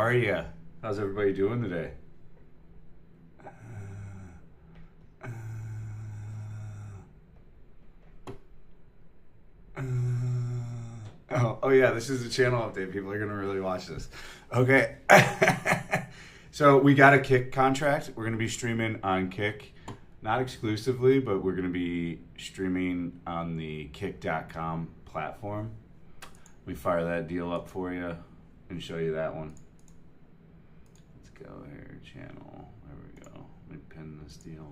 are you? How's everybody doing today? Oh yeah, this is a channel update. People are gonna really watch this. Okay. So we got a Kick contract. We're gonna be streaming on Kick, not exclusively, but we're gonna be streaming on the Kick.com platform. Let me fire that deal up for you and show you that one. Let's go here, channel. There we go. Let me pin this deal.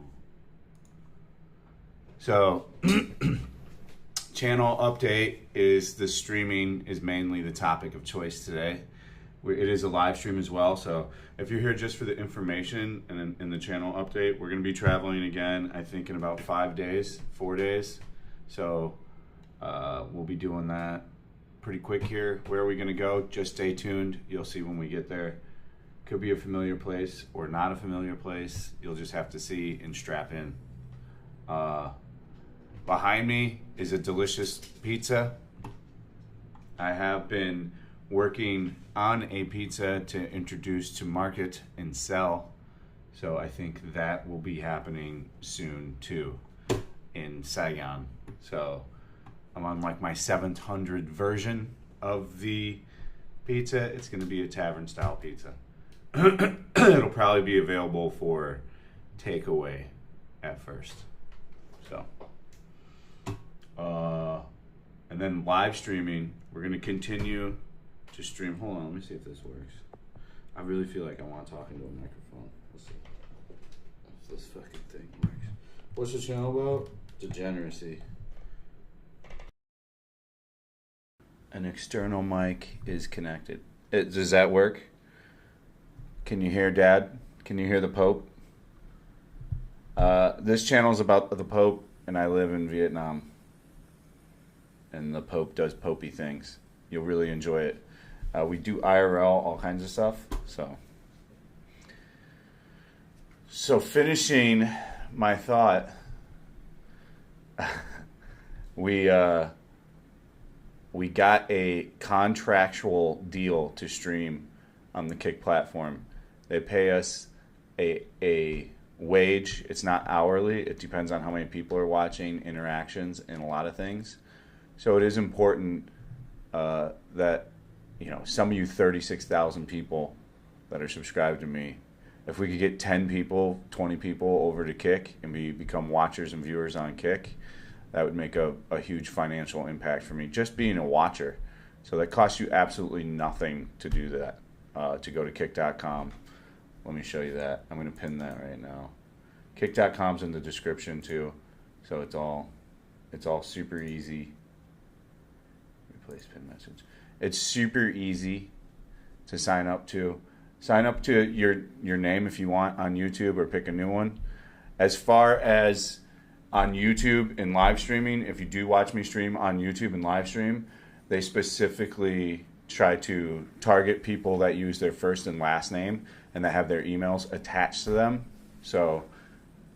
So, channel update is the streaming is mainly the topic of choice today. It is a live stream as well, so if you're here just for the information and in the channel update, we're going to be traveling again, I think in about 4 days. So we'll be doing that pretty quick here. Where are we going to go? Just stay tuned. You'll see when we get there. Could be a familiar place or not a familiar place. You'll just have to see and strap in. Behind me is a delicious pizza. I have been working on a pizza to introduce to market and sell. So I think that will be happening soon too in Saigon. So I'm on like my 700 version of the pizza. It's going to be a tavern style pizza. It'll probably be available for takeaway at first. So, and then live streaming, we're going to continue to stream. Hold on, let me see if this works. I really feel like I want to talk into a microphone. Let's see if this fucking thing works. What's the channel about? Degeneracy. An external mic is connected. Does that work? Can you hear Dad? Can you hear the Pope? This channel is about the Pope, and I live in Vietnam. And the Pope does popey things. You'll really enjoy it. We do IRL, all kinds of stuff. So finishing my thought, we got a contractual deal to stream on the Kick platform. They pay us a wage. It's not hourly. It depends on how many people are watching, interactions, and a lot of things. So it is important that, you know, some of you 36,000 people that are subscribed to me, if we could get 10 people, 20 people over to Kick and become watchers and viewers on Kick, that would make a huge financial impact for me, just being a watcher. So that costs you absolutely nothing to do that, to go to Kick.com. Let me show you that. I'm going to pin that right now. Kick.com's in the description too, so it's all super easy. Replace pin message. It's super easy to sign up to. Sign up to your name if you want on YouTube, or pick a new one. As far as on YouTube and live streaming, if you do watch me stream on YouTube and live stream, they specifically try to target people that use their first and last name and that have their emails attached to them. So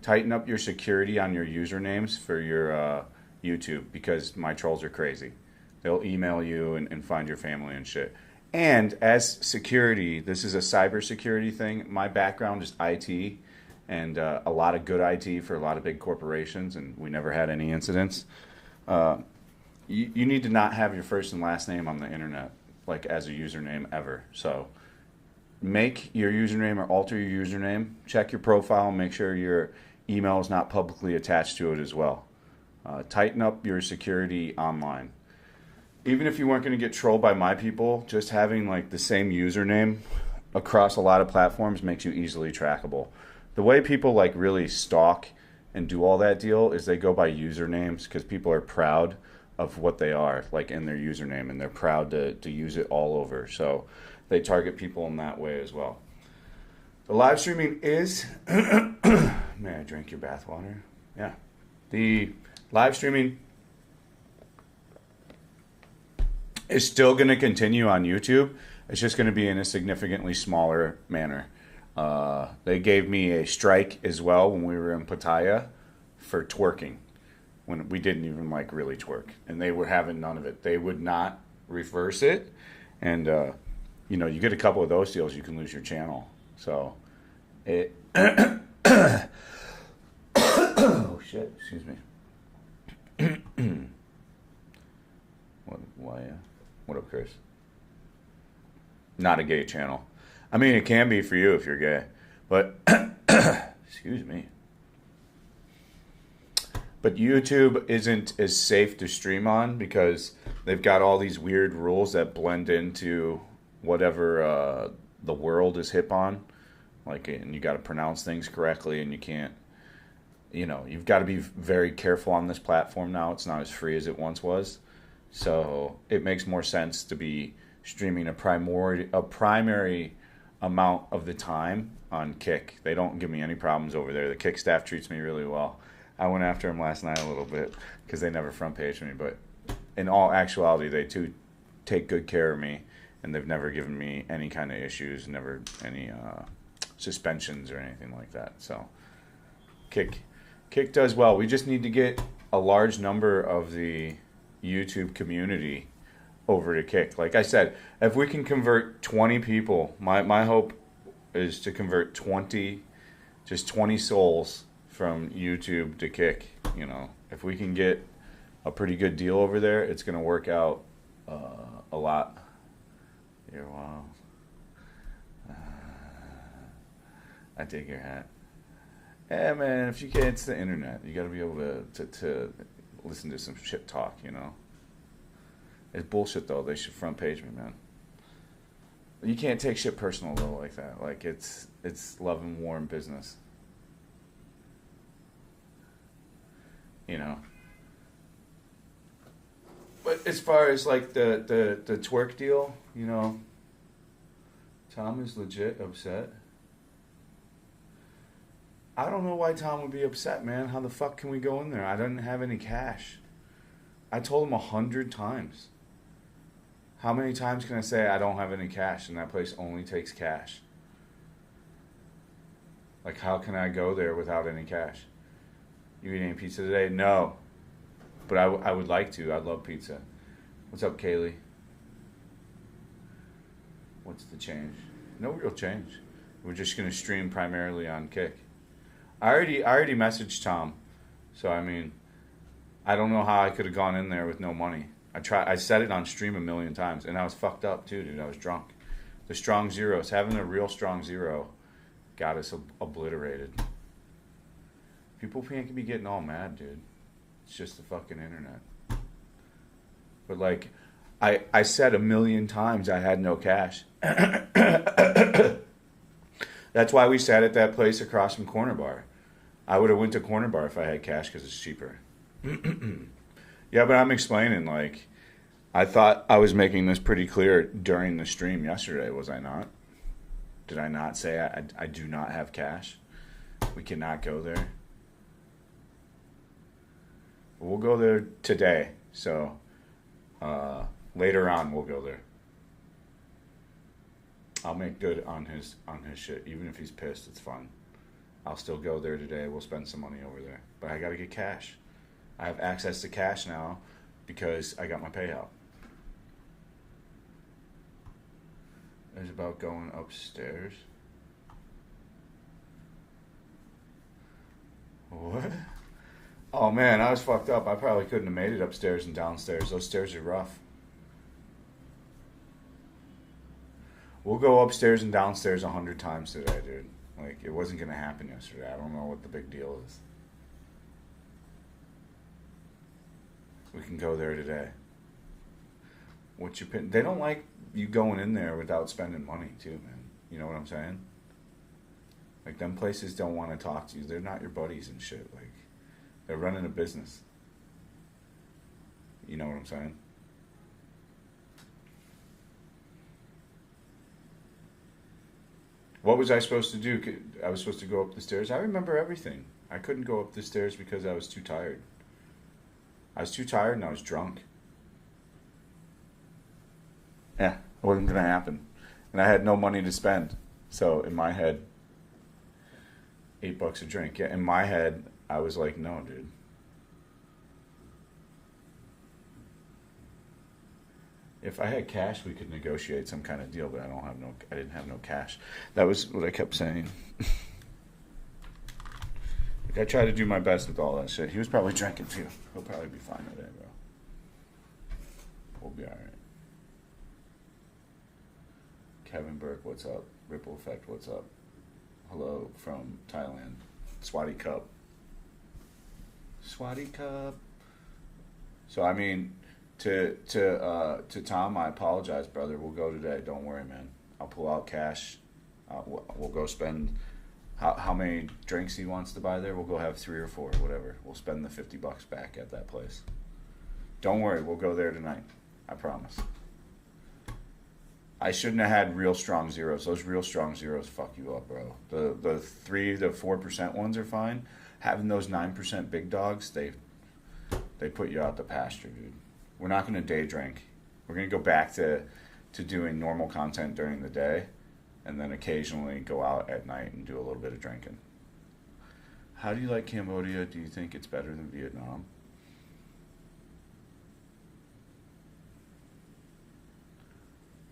tighten up your security on your usernames for your YouTube, because my trolls are crazy. They'll email you and find your family and shit. And as security, this is a cybersecurity thing. My background is IT, and a lot of good IT for a lot of big corporations, and we never had any incidents. You need to not have your first and last name on the internet, like as a username ever. So make your username or alter your username. Check your profile and make sure your email is not publicly attached to it as well. Tighten up your security online. Even if you weren't going to get trolled by my people, just having like the same username across a lot of platforms makes you easily trackable. The way people like really stalk and do all that deal is they go by usernames, because people are proud of what they are, like in their username, and they're proud to use it all over. So they target people in that way as well. The live streaming is, may I drink your bathwater? Yeah. The live streaming is still going to continue on YouTube. It's just going to be in a significantly smaller manner. They gave me a strike as well when we were in Pattaya for twerking, when we didn't even like really twerk, and they were having none of it. They would not reverse it, and you get a couple of those deals, you can lose your channel. So it. Oh shit! Excuse me. What up, Chris? Not a gay channel. I mean, it can be for you if you're gay, but excuse me. But YouTube isn't as safe to stream on because they've got all these weird rules that blend into whatever the world is hip on. Like, and you got to pronounce things correctly, and you can't. You've got to be very careful on this platform now. It's not as free as it once was. So it makes more sense to be streaming a primary amount of the time on Kick. They don't give me any problems over there. The Kick staff treats me really well. I went after them last night a little bit because they never front paged me. But in all actuality, they too take good care of me, and they've never given me any kind of issues, never any suspensions or anything like that. So Kick does well. We just need to get a large number of the YouTube community over to Kick. Like I said, if we can convert 20 people, my hope is to convert 20 souls from YouTube to Kick. If we can get a pretty good deal over there, it's going to work out a lot. Wow. I dig your hat. Yeah, man, if you can't, it's the internet. You got to be able to listen to some shit talk, It's bullshit, though. They should front page me, man. You can't take shit personal, though, like that. Like, it's love and war and business. But as far as, like, the twerk deal, Tom is legit upset. I don't know why Tom would be upset, man. How the fuck can we go in there? I didn't have any cash. I told him 100 times. How many times can I say I don't have any cash and that place only takes cash? Like, how can I go there without any cash? You eat any pizza today? No. But I would like to. I love pizza. What's up, Kaylee? What's the change? No real change. We're just going to stream primarily on Kick. I already messaged Tom. So, I mean, I don't know how I could have gone in there with no money. I said it on stream a million times, and I was fucked up too, dude. I was drunk. The strong zeros, having a real strong zero, got us obliterated. People can't be getting all mad, dude. It's just the fucking internet. But like, I said a million times I had no cash. That's why we sat at that place across from Corner Bar. I would have went to Corner Bar if I had cash because it's cheaper. Yeah, but I'm explaining, like, I thought I was making this pretty clear during the stream yesterday, was I not? Did I not say I do not have cash? We cannot go there. We'll go there today, so later on we'll go there. I'll make good on his shit, even if he's pissed. It's fun. I'll still go there today. We'll spend some money over there, but I gotta get cash. I have access to cash now because I got my payout. It's about going upstairs. What? Oh man, I was fucked up. I probably couldn't have made it upstairs and downstairs. Those stairs are rough. We'll go upstairs and downstairs 100 times today, dude. Like, it wasn't gonna happen yesterday. I don't know what the big deal is. We can go there today. What's your pin? They don't like you going in there without spending money, too, man. You know what I'm saying? Like, them places don't want to talk to you. They're not your buddies and shit. Like, they're running a business. You know what I'm saying? What was I supposed to do? I was supposed to go up the stairs. I remember everything. I couldn't go up the stairs because I was too tired. I was too tired and I was drunk. Yeah, it wasn't going to happen. And I had no money to spend. So in my head, $8 a drink. Yeah, in my head, I was like, no, dude. If I had cash, we could negotiate some kind of deal, but I didn't have no cash. That was what I kept saying. Like, I tried to do my best with all that shit. He was probably drinking too. He'll probably be fine today, bro. We'll be alright. Kevin Burke, what's up? Ripple Effect, what's up? Hello from Thailand. Swati Cup. Swati Cup. So, I mean, to Tom, I apologize, brother. We'll go today. Don't worry, man. I'll pull out cash. We'll go spend how many drinks he wants to buy there. We'll go have 3 or 4, whatever. We'll spend the $50 back at that place. Don't worry. We'll go there tonight. I promise. I shouldn't have had real strong zeros. Those real strong zeros fuck you up, bro. The 3 to 4% ones are fine. Having those 9% big dogs, they put you out the pasture, dude. We're not going to day drink. We're going to go back to doing normal content during the day, and then occasionally go out at night and do a little bit of drinking. How do you like Cambodia? Do you think it's better than Vietnam?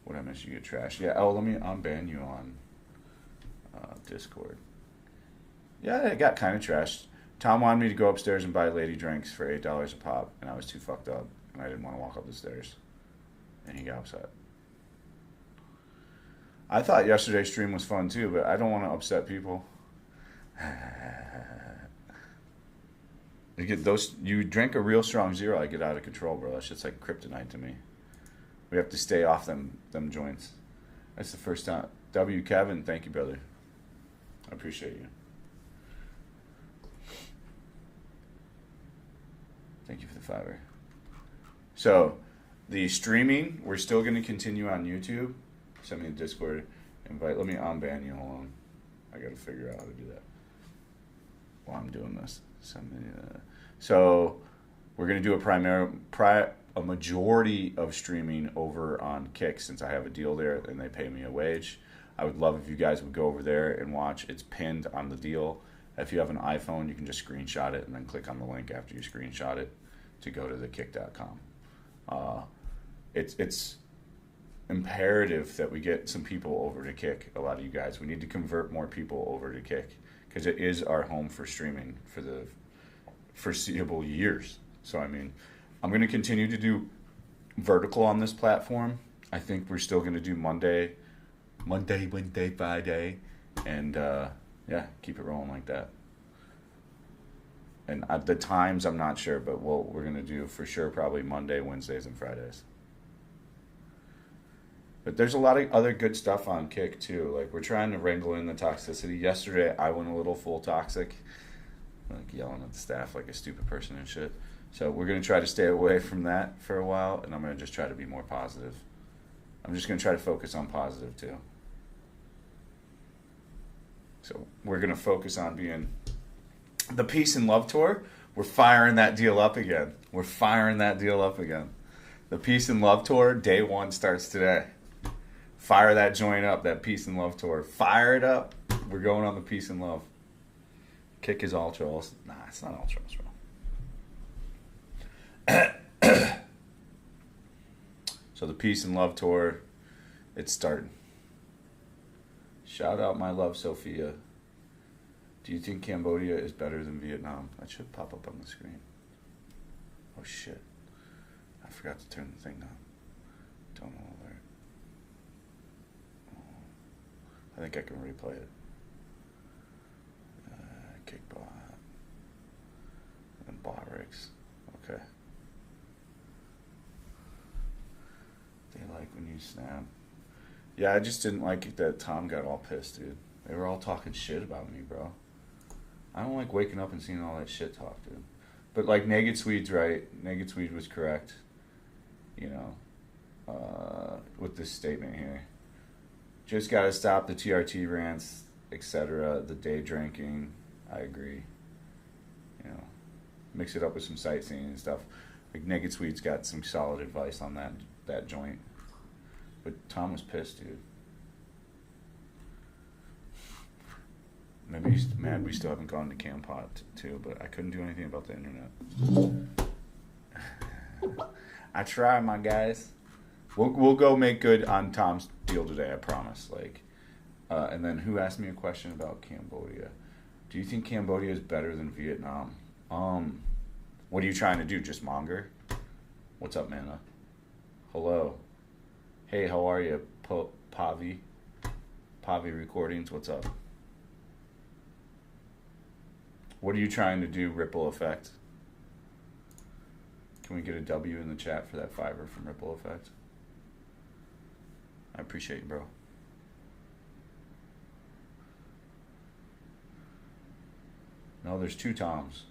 What I miss, you get trashed. Yeah, let me unban you on Discord. Yeah, it got kind of trashed. Tom wanted me to go upstairs and buy lady drinks for $8 a pop, and I was too fucked up, and I didn't want to walk up the stairs. And he got upset. I thought yesterday's stream was fun too, but I don't want to upset people. You drink a real strong zero, I get out of control, bro. That shit's like kryptonite to me. We have to stay off them joints. That's the first time. W. Kevin, thank you, brother. I appreciate you. Thank you for the $5. So, the streaming, we're still going to continue on YouTube. Send me a Discord invite. Let me unban you. Hold on. I got to figure out how to do that while I'm doing this. So, we're going to do a majority of streaming over on Kick, since I have a deal there and they pay me a wage. I would love if you guys would go over there and watch. It's pinned on the deal. If you have an iPhone, you can just screenshot it and then click on the link after you screenshot it to go to thekick.com. It's imperative that we get some people over to Kick. A lot of you guys, we need to convert more people over to Kick, because it is our home for streaming for the foreseeable years. So, I mean, I'm going to continue to do vertical on this platform. I think we're still going to do Monday, Wednesday, Friday, and keep it rolling like that. And at the times, I'm not sure, but we're going to do for sure probably Monday, Wednesdays, and Fridays. But there's a lot of other good stuff on Kick too. Like, we're trying to wrangle in the toxicity. Yesterday, I went a little full toxic, like yelling at the staff like a stupid person and shit. So we're going to try to stay away from that for a while, and I'm going to just try to be more positive. I'm just going to try to focus on positive too. So we're going to focus on being the Peace and Love Tour. We're firing that deal up again. The Peace and Love Tour, day 1 starts today. Fire that joint up, that Peace and Love Tour. Fire it up. We're going on the Peace and Love. Kick is ultra. Nah, it's not ultra, bro. So the Peace and Love Tour, it's starting. Shout out my love, Sophia. Do you think Cambodia is better than Vietnam? That should pop up on the screen. Oh shit. I forgot to turn the thing on. Don't know alert. I think I can replay it. Kickbot. And bot rigs. Okay. They like when you snap. Yeah, I just didn't like it that Tom got all pissed, dude. They were all talking shit about me, bro. I don't like waking up and seeing all that shit talk, dude. But, like, Naked Swede's right. Naked Swede was correct, you know, with this statement here. Just got to stop the TRT rants, etc., the day drinking. I agree. You know, mix it up with some sightseeing and stuff. Like, Naked Swede's got some solid advice on that joint. But Tom was pissed, dude. Maybe he's mad we still haven't gone to Campot, too, but I couldn't do anything about the internet. I try, my guys. We'll go make good on Tom's deal today. I promise. Like, and then who asked me a question about Cambodia? Do you think Cambodia is better than Vietnam? What are you trying to do? Just monger? What's up, Mana? Hello. Hey, how are you, Pavi? Pavi Recordings. What's up? What are you trying to do? Ripple Effect. Can we get a W in the chat for that $5 from Ripple Effect? I appreciate you, bro. No, there's 2 Toms.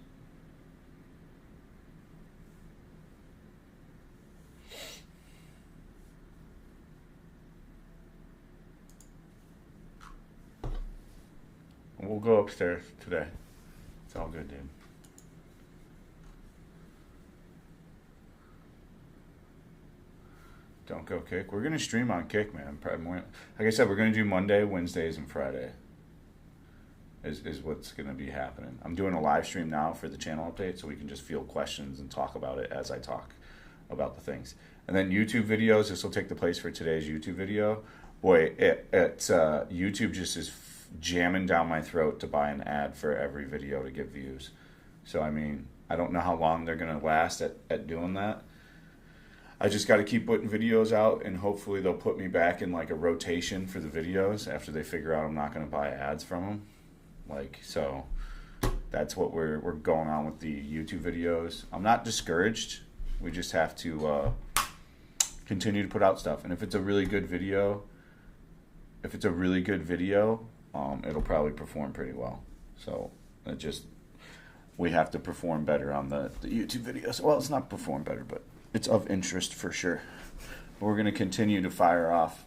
We'll go upstairs today. It's all good, dude. Don't go Kick. We're gonna stream on Kick, man. Like I said, we're gonna do Monday, Wednesdays, and Friday. Is what's gonna be happening. I'm doing a live stream now for the channel update, so we can just field questions and talk about it as I talk about the things. And then YouTube videos. This will take the place for today's YouTube video. Boy, YouTube just is jamming down my throat to buy an ad for every video to get views. So I mean, I don't know how long they're gonna last at doing that. I just got to keep putting videos out, and hopefully they'll put me back in like a rotation for the videos after they figure out I'm not going to buy ads from them. Like, so that's what we're going on with the YouTube videos. I'm not discouraged. We just have to continue to put out stuff. And if it's a really good video, it'll probably perform pretty well. So we have to perform better on the YouTube videos. Well, it's not perform better, but it's of interest for sure. We're going to continue to fire off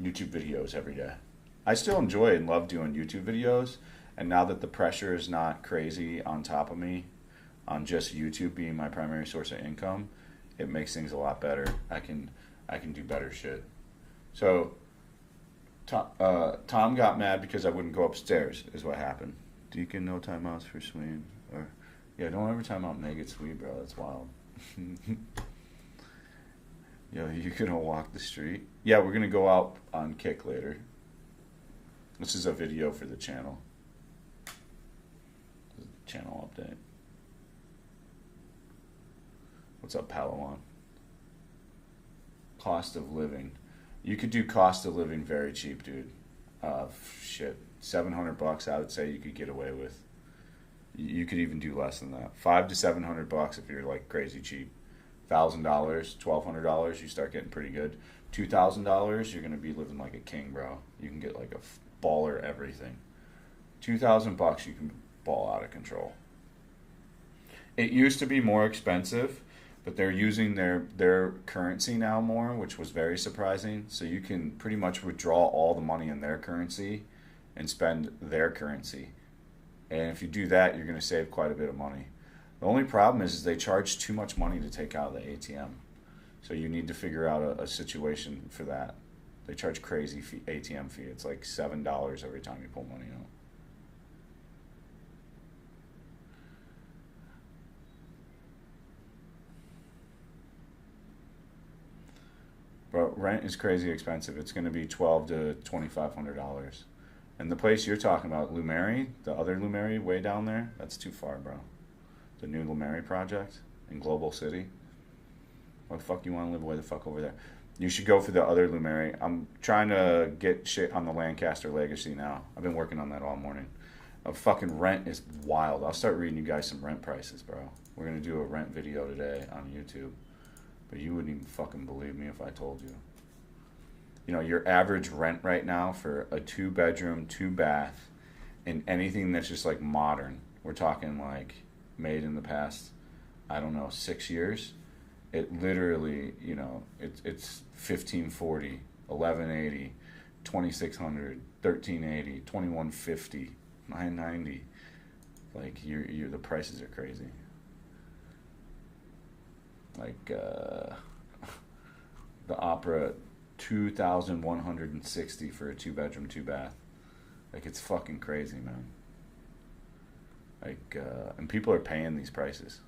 YouTube videos every day. I still enjoy and love doing YouTube videos, and now that the pressure is not crazy on top of me, on just YouTube being my primary source of income, it makes things a lot better. I can do better shit. So Tom got mad because I wouldn't go upstairs, is what happened. Deacon, no timeouts for Swede. Or yeah, don't ever time out Naked Swede, bro. That's wild. Yo, you gonna walk the street? Yeah, we're gonna go out on Kick later. This is a video for the channel. Channel update. What's up, Palawan? Cost of living. You could do cost of living very cheap, dude. Shit, $700 I would say you could get away with. You could even do less than that. $500 to $700 if you're like crazy cheap. $1,000, $1,200, you start getting pretty good. $2,000, you're gonna be living like a king, bro. You can get like a baller everything. $2,000, you can ball out of control. It used to be more expensive, but they're using their currency now more, which was very surprising. So you can pretty much withdraw all the money in their currency and spend their currency. And if you do that, you're going to save quite a bit of money. The only problem is they charge too much money to take out of the ATM. So you need to figure out a situation for that. They charge crazy ATM fee. It's like $7 every time you pull money out. But rent is crazy expensive. It's going to be $1,200 to $2,500. And the place you're talking about, Lumeri, the other Lumeri way down there, that's too far, bro. The new Lumeri project in Global City. Why the fuck you want to live way the fuck over there? You should go for the other Lumeri. I'm trying to get shit on the Lancaster Legacy now. I've been working on that all morning. Fucking rent is wild. I'll start reading you guys some rent prices, bro. We're going to do a rent video today on YouTube. But you wouldn't even fucking believe me if I told you. You know, your average rent right now for a 2-bedroom, 2-bath, and anything that's just like modern, we're talking like made in the past, I don't know, 6 years. It literally, you know, it's $1,540, $1,180, $2,600, $1,380, $2,150, $990. Like you're the prices are crazy. Like the Opera, $2,160 for a 2-bedroom, 2-bath. Like it's fucking crazy, man. Like and people are paying these prices.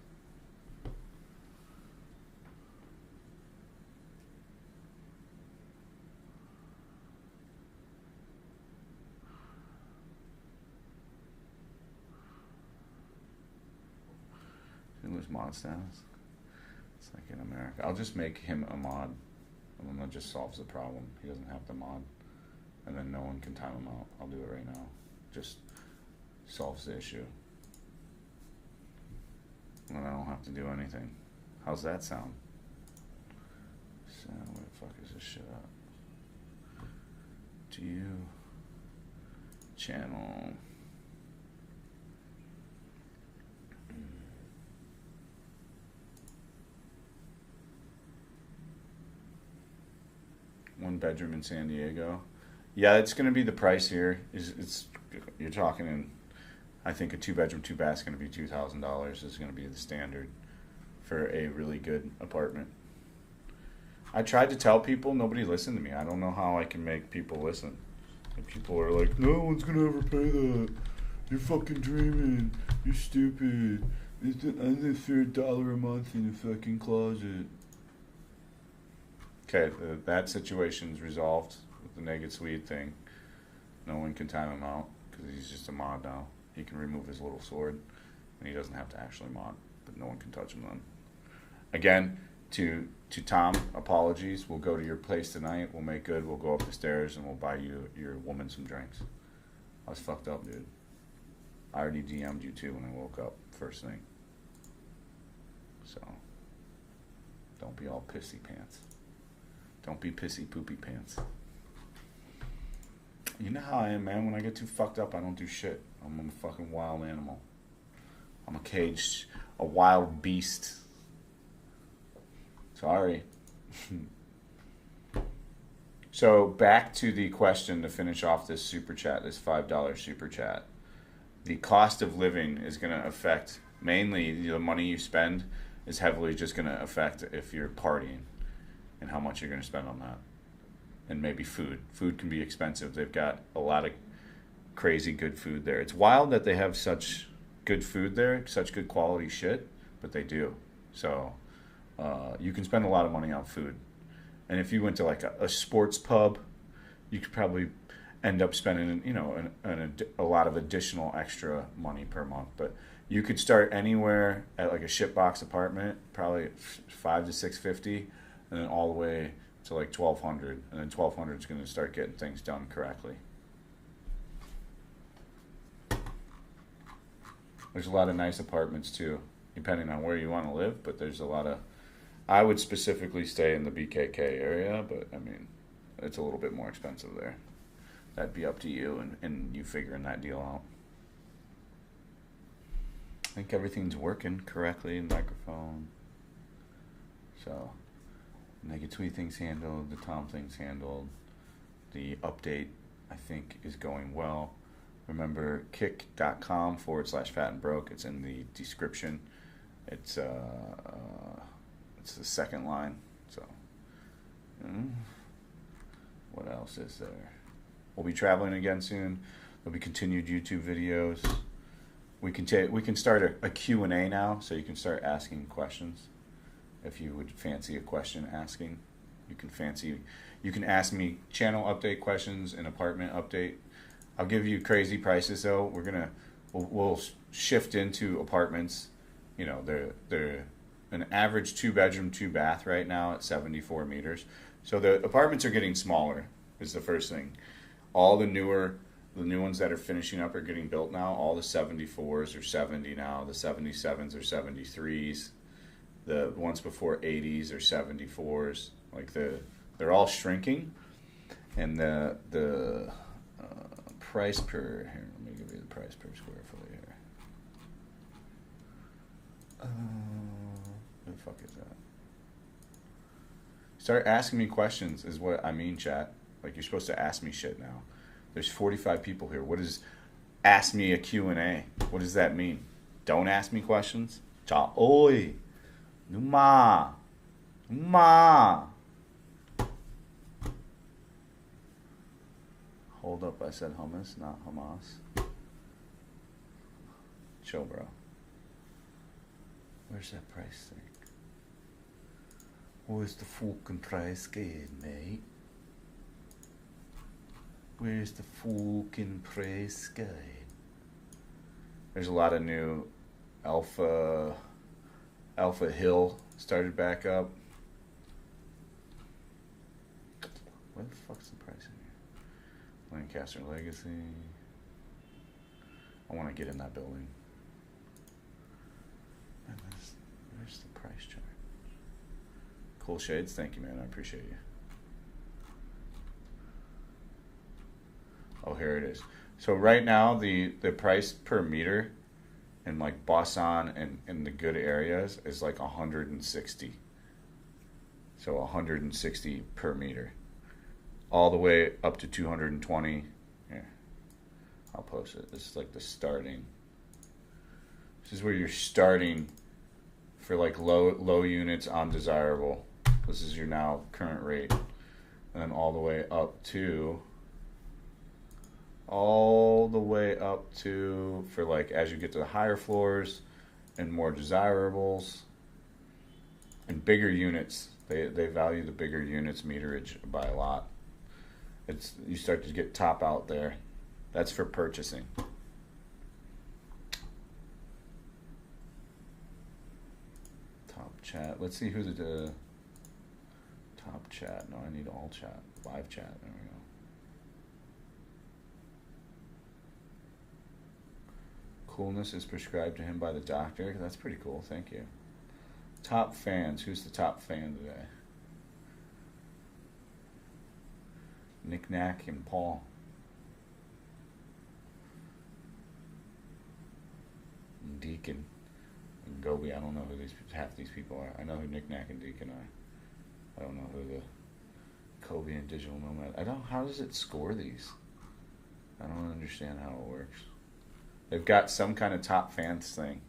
lose mod status? It's like in America. I'll just make him a mod, and then that just solves the problem. He doesn't have to mod, and then no one can time him out. I'll do it right now. Just solves the issue. And I don't have to do anything. How's that sound? So, where the fuck is this shit at? Do you channel? One bedroom in San Diego. Yeah, it's going to be the price here. It's you're talking in. I think a 2-bedroom, 2-bath is going to be $2,000. Is going to be the standard for a really good apartment. I tried to tell people, nobody listened to me. I don't know how I can make people listen. And people are like, no one's going to ever pay that. You're fucking dreaming. You're stupid. I live for $1 a month in a fucking closet. Okay, that situation's resolved with the naked Swede thing. No one can time him out because he's just a mod now. He can remove his little sword, and he doesn't have to actually mod, but no one can touch him then. Again, to Tom, apologies. We'll go to your place tonight. We'll make good. We'll go up the stairs, and we'll buy you your woman some drinks. I was fucked up, dude. I already DM'd you, too, when I woke up first thing. So, don't be all pissy pants. Don't be pissy poopy pants. You know how I am, man. When I get too fucked up, I don't do shit. I'm a fucking wild animal. I'm a wild beast. Sorry. So back to the question to finish off this super chat, this $5 super chat. The cost of living is going to affect, mainly the money you spend is heavily just going to affect if you're partying and how much you're going to spend on that. And maybe food. Food can be expensive. They've got a lot of crazy good food there. It's wild that they have such good food there, such good quality shit, but they do. So you can spend a lot of money on food. And if you went to like a sports pub, you could probably end up spending, a lot of additional extra money per month. But you could start anywhere at like a shitbox apartment, probably $500 to $650, and then all the way to like $1,200, and then $1,200 is going to start getting things done correctly. There's a lot of nice apartments too, depending on where you want to live, but there's a lot of, I would specifically stay in the BKK area, but I mean, it's a little bit more expensive there. That'd be up to you and you figuring that deal out. I think everything's working correctly, microphone. So, Naked Tweet thing's handled, the Tom thing's handled. The update, I think, is going well. Remember, kick.com/fat and broke. It's in the description. It's the second line. So, what else is there? We'll be traveling again soon. There'll be continued YouTube videos. We can start a Q&A now, so you can start asking questions. If you would fancy a question asking, you can ask me channel update questions and apartment update. I'll give you crazy prices though. We'll shift into apartments. You know, they're an average 2-bedroom, 2-bath right now at 74 meters. So the apartments are getting smaller is the first thing. All the new ones that are finishing up are getting built now. All the 74s are 70 now. The 77s are 73s. The ones before 80s are 74s. Like they're all shrinking, and the price per here. Let me give you the price per square foot here. What the fuck is that? Start asking me questions is what I mean, chat. Like you're supposed to ask me shit now. There's 45 people here. What is ask me a Q&A? What does that mean? Don't ask me questions? Cha oi. Numa. Hold up, I said hummus, not Hamas. Chill, bro. Where's that price thing? Where's the fucking price guide, mate? Where's the fucking price guide? There's a lot of new alpha Alpha Hill started back up. What the fuck's the price in here? Lancaster Legacy. I want to get in that building. And where's the price chart? Cool shades, thank you, man. I appreciate you. Oh, here it is. So right now, the price per meter in like Boston and in the good areas is like 160. So 160 per meter, all the way up to 220. Here, I'll post it. This is like the starting. This is where you're starting for like low units on desirable. This is your now current rate, and then all the way up to for like as you get to the higher floors and more desirables and bigger units. They value the bigger units meterage by a lot. You start to get top out there. That's for purchasing. Top chat. Let's see who the top chat. No, I need all chat. Live chat. There we go. Coolness is prescribed to him by the doctor. That's pretty cool. Thank you. Top fans. Who's the top fan today? Nick Knack and Paul. And Deacon and Gobi. I don't know who half these people are. I know who Nick Knack and Deacon are. I don't know who the Kobe and Digital Nomad. How does it score these? I don't understand how it works. They've got some kind of top fans thing.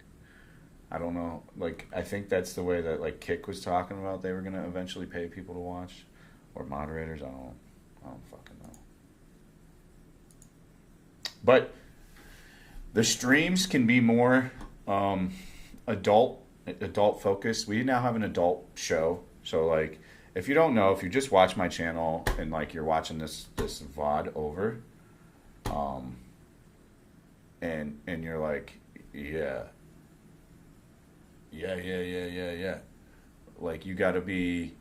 I don't know. Like, I think that's the way that like Kick was talking about. They were gonna eventually pay people to watch, or moderators. I don't fucking know. But the streams can be more adult focused. We now have an adult show. So like, if you don't know, if you just watch my channel and like you're watching this VOD over, and you're like, yeah. Like, you got to be,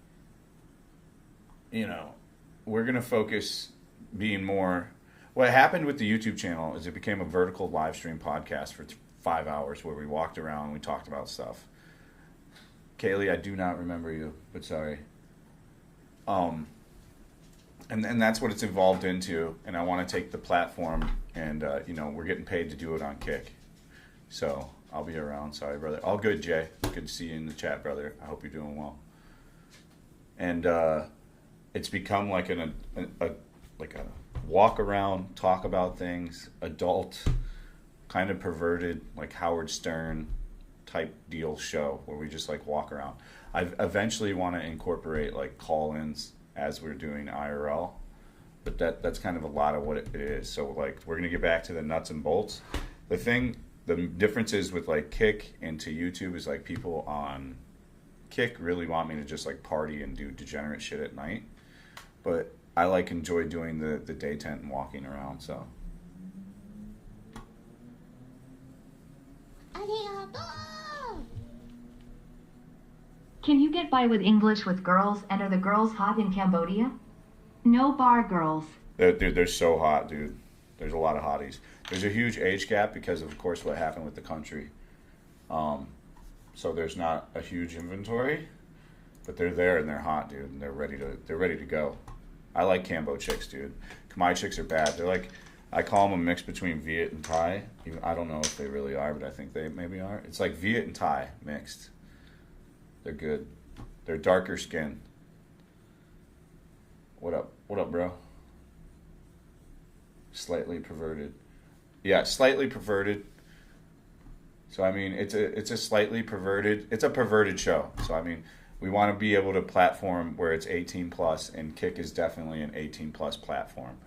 we're going to focus being more. What happened with the YouTube channel is it became a vertical live stream podcast for 5 hours where we walked around and we talked about stuff. Kaylee, I do not remember you, but sorry. And that's what it's evolved into, and I want to take the platform, and we're getting paid to do it on Kick, so I'll be around. Sorry, brother. All good, Jay. Good to see you in the chat, brother. I hope you're doing well. And it's become like a walk around, talk about things, adult, kind of perverted, like Howard Stern type deal show where we just like walk around. I eventually want to incorporate like call-ins as we're doing IRL, but that's kind of a lot of what it is. So like, we're gonna get back to the nuts and bolts. The differences with like Kick into YouTube is like, people on Kick really want me to just like party and do degenerate shit at night, but I like enjoy doing the day tent and walking around. So can you get by with English with girls, and are the girls hot in Cambodia? No bar girls. They're so hot, dude. There's a lot of hotties. There's a huge age gap because of course what happened with the country. So there's not a huge inventory, but they're there and they're hot, dude, and they're ready to go. I like Cambo chicks, dude. Khmer chicks are bad. They're like, I call them a mix between Viet and Thai. I don't know if they really are, but I think they maybe are. It's like Viet and Thai mixed. They're good. They're darker skin. What up? What up, bro? Slightly perverted. Yeah, slightly perverted. So I mean, it's a slightly perverted. It's a perverted show. So I mean, we want to be able to platform where it's 18 plus, and Kick is definitely an 18 plus platform.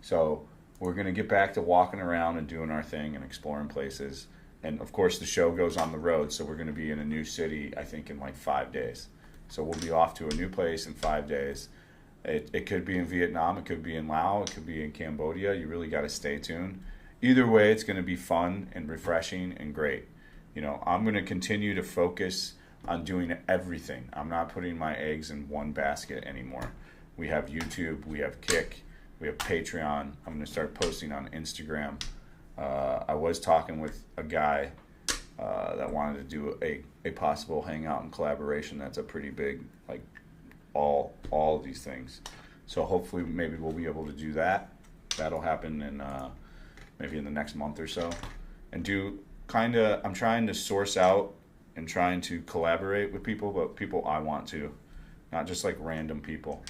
So we're gonna get back to walking around and doing our thing and exploring places. And of course, the show goes on the road, so we're gonna be in a new city, I think, in like 5 days. So we'll be off to a new place in 5 days. It could be in Vietnam, it could be in Laos, it could be in Cambodia. You really got to stay tuned. Either way, it's going to be fun and refreshing and great. I'm going to continue to focus on doing everything. I'm not putting my eggs in one basket anymore. We have YouTube, we have Kick, we have Patreon. I'm going to start posting on Instagram. I was talking with a guy that wanted to do a possible hangout and collaboration. That's a pretty big, like, all of these things. So hopefully maybe we'll be able to do that. That'll happen in maybe in the next month or so. And I'm trying to source out and trying to collaborate with people, but people I want to, not just like random people.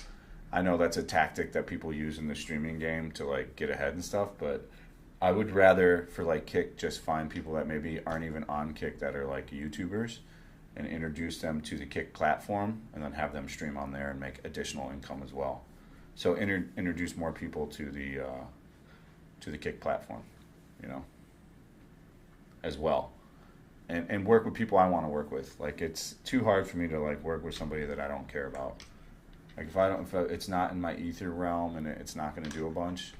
I know that's a tactic that people use in the streaming game to like get ahead and stuff, but I would rather for like Kick just find people that maybe aren't even on Kick that are like YouTubers and introduce them to the Kick platform and then have them stream on there and make additional income as well. So introduce more people to the Kick platform, you know, as well. And work with people I want to work with. Like, it's too hard for me to like work with somebody that I don't care about. Like, if it's not in my ether realm and it's not going to do a bunch,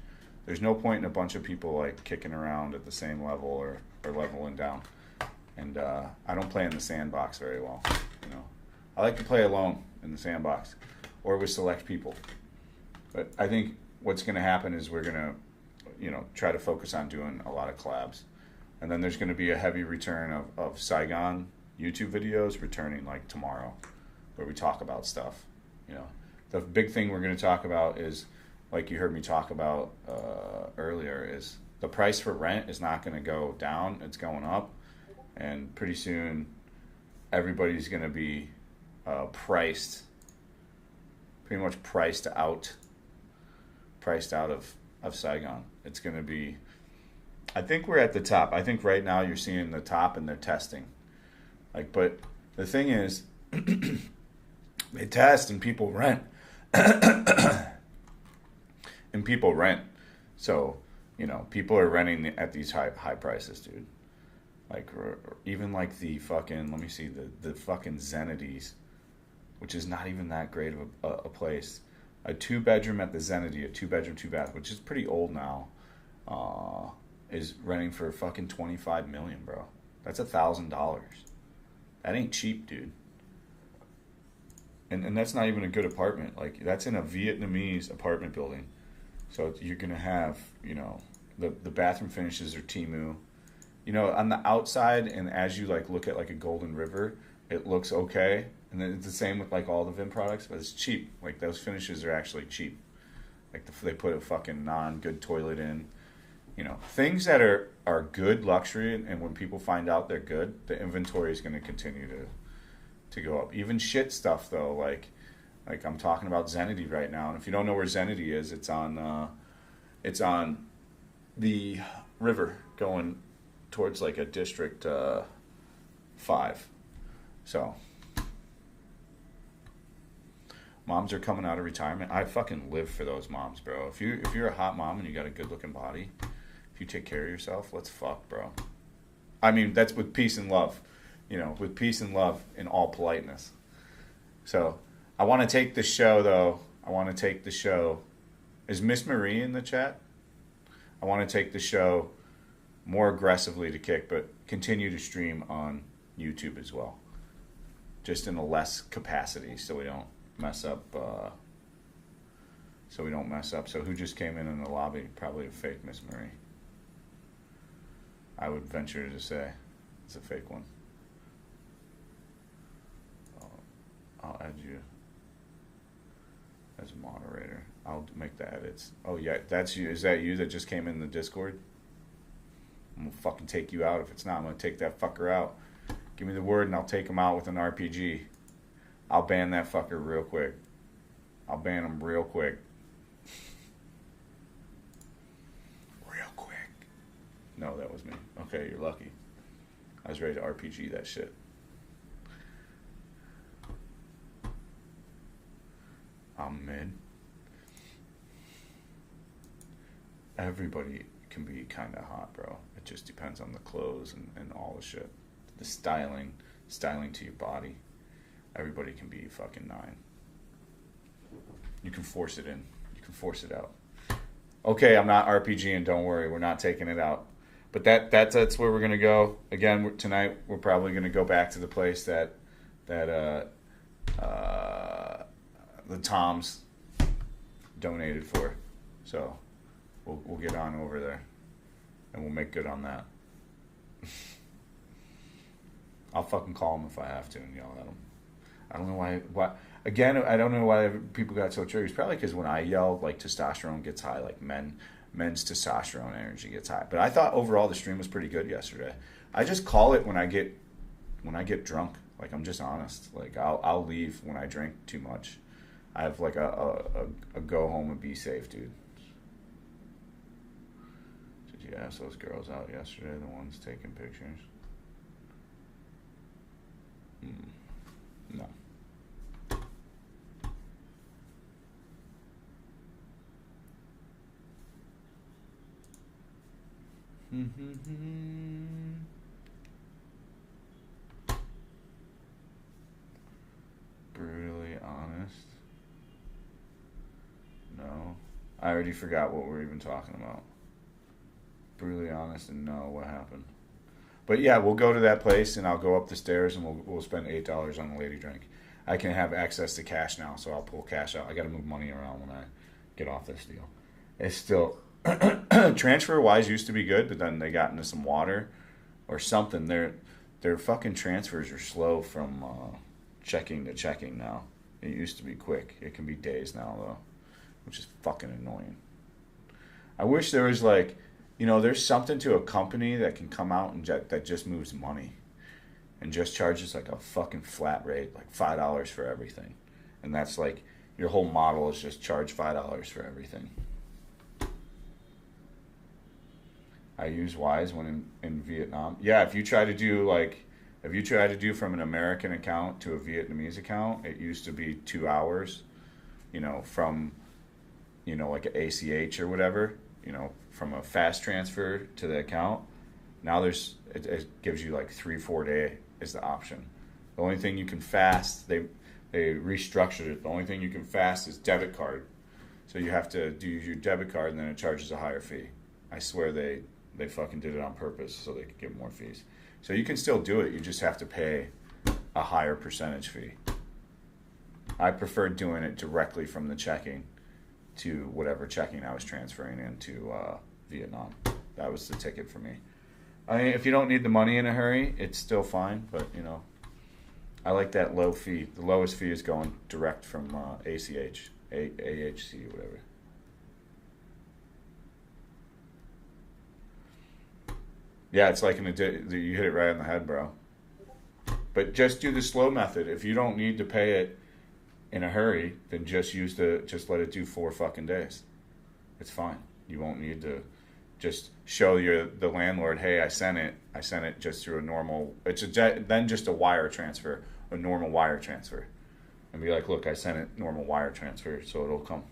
there's no point in a bunch of people like kicking around at the same level or leveling down. And I don't play in the sandbox very well. You know, I like to play alone in the sandbox or with select people. But I think what's going to happen is we're going to, you know, try to focus on doing a lot of collabs. And then there's going to be a heavy return of Saigon YouTube videos returning like tomorrow, where we talk about stuff. You know, the big thing we're going to talk about is, like you heard me talk about earlier, is the price for rent is not going to go down; it's going up, and pretty soon everybody's going to be priced, pretty much priced out of Saigon. It's going to be. I think we're at the top. I think right now you're seeing the top and they're testing. Like, but the thing is, they test and people rent. And people rent. So, you know, people are renting at these high prices, dude. Like, even like the fucking, let me see, the fucking Zenities, which is not even that great of a place. A 2-bedroom at the Zenity, a 2-bedroom, 2-bath, which is pretty old now, is renting for fucking $25 million, bro. That's $1,000. That ain't cheap, dude. And that's not even a good apartment. Like, that's in a Vietnamese apartment building. So you're gonna have, you know, the bathroom finishes are Temu. You know, on the outside, and as you like look at like a Golden River, it looks okay. And then it's the same with like all the Vim products, but it's cheap. Like, those finishes are actually cheap. Like, they put a fucking non-good toilet in. You know, things that are good luxury, and when people find out they're good, the inventory is going to continue to go up. Even shit stuff though, like I'm talking about Zenity right now, and if you don't know where Zenity is, it's on the river going towards like a District 5. So moms are coming out of retirement. I fucking live for those moms, bro. If you're a hot mom and you got a good looking body, you take care of yourself, let's fuck, bro. I mean, that's with peace and love, you know, with peace and love in all politeness. So I want to take the show, though. Is Miss Marie in the chat? I want to take the show more aggressively to Kick, but continue to stream on YouTube as well, just in a less capacity, so we don't mess up. So who just came in the lobby? Probably a fake Miss Marie. I would venture to say it's a fake one. I'll add you as a moderator. I'll make the edits. Oh yeah, that's you. Is that you that just came in the Discord? I'm gonna fucking take you out. If it's not, I'm gonna take that fucker out. Give me the word and I'll take him out with an RPG. I'll ban that fucker real quick. I'll ban him real quick. No, that was me. Okay, you're lucky. I was ready to RPG that shit. I'm mid. Everybody can be kind of hot, bro. It just depends on the clothes and all the shit. The styling to your body. Everybody can be fucking 9. You can force it in. You can force it out. Okay, I'm not RPGing. Don't worry, we're not taking it out. But that's where we're gonna go. Again, tonight we're probably gonna go back to the place that the Toms donated for. So we'll get on over there and we'll make good on that. I'll fucking call him if I have to and yell at him. I don't know why. Again, I don't know why people got so triggered. It's probably because when I yell, like, testosterone gets high, like men's testosterone energy gets high. But I thought overall the stream was pretty good yesterday. I just call it when I get drunk. Like, I'm just honest. Like, I'll leave when I drink too much. I have like a go home and be safe, dude. Did you ask those girls out yesterday? The ones taking pictures? No. Brutally honest? No. I already forgot what we're even talking about. Brutally honest and no, what happened? But yeah, we'll go to that place and I'll go up the stairs and we'll spend $8 on the lady drink. I can have access to cash now, so I'll pull cash out. I got to move money around when I get off this deal. It's still transfer wise used to be good, but then they got into some water or something. Their fucking transfers are slow from checking to checking now. It used to be quick. It can be days now though, which is fucking annoying. I wish there was like, there's something to a company that can come out and that just moves money and just charges like a fucking flat rate, like $5 for everything. And that's like, your whole model is just charge $5 for everything. I use Wise when in Vietnam. Yeah, if you try to do from an American account to a Vietnamese account, it used to be 2 hours, from, like an ACH or whatever, from a fast transfer to the account. Now it gives you like 3-4 day is the option. The only thing you can fast, they restructured it. The only thing you can fast is debit card. So you have to do your debit card and then it charges a higher fee. I swear they fucking did it on purpose so they could get more fees. So you can still do it, you just have to pay a higher percentage fee. I preferred doing it directly from the checking to whatever checking I was transferring into Vietnam. That was the ticket for me. I mean, if you don't need the money in a hurry, it's still fine, but I like that low fee. The lowest fee is going direct from ACH, AHC, whatever. Yeah, it's like you hit it right on the head, bro. But just do the slow method. If you don't need to pay it in a hurry, then just let it do 4 fucking days. It's fine. You won't need to just show the landlord, hey, I sent it just through a normal. Then just a wire transfer, a normal wire transfer, and be like, look, I sent it normal wire transfer, so it'll come.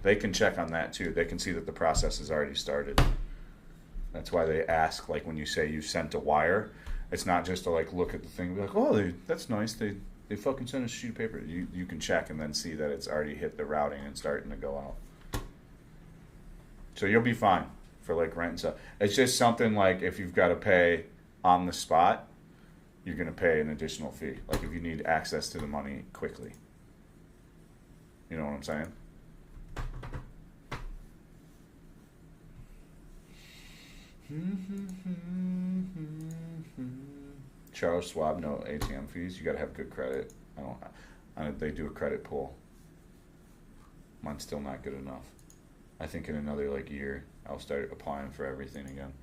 They can check on that too. They can see that the process has already started. That's why they ask, like, when you say you sent a wire, it's not just to like look at the thing and be like, oh, that's nice. They fucking sent a sheet of paper. You can check and then see that it's already hit the routing and starting to go out. So you'll be fine for like rent and stuff. It's just something like if you've got to pay on the spot, you're going to pay an additional fee. Like if you need access to the money quickly. You know what I'm saying? Charles Schwab, no ATM fees. You got to have good credit. They do a credit pull. Mine's still not good enough. I think in another like year, I'll start applying for everything again.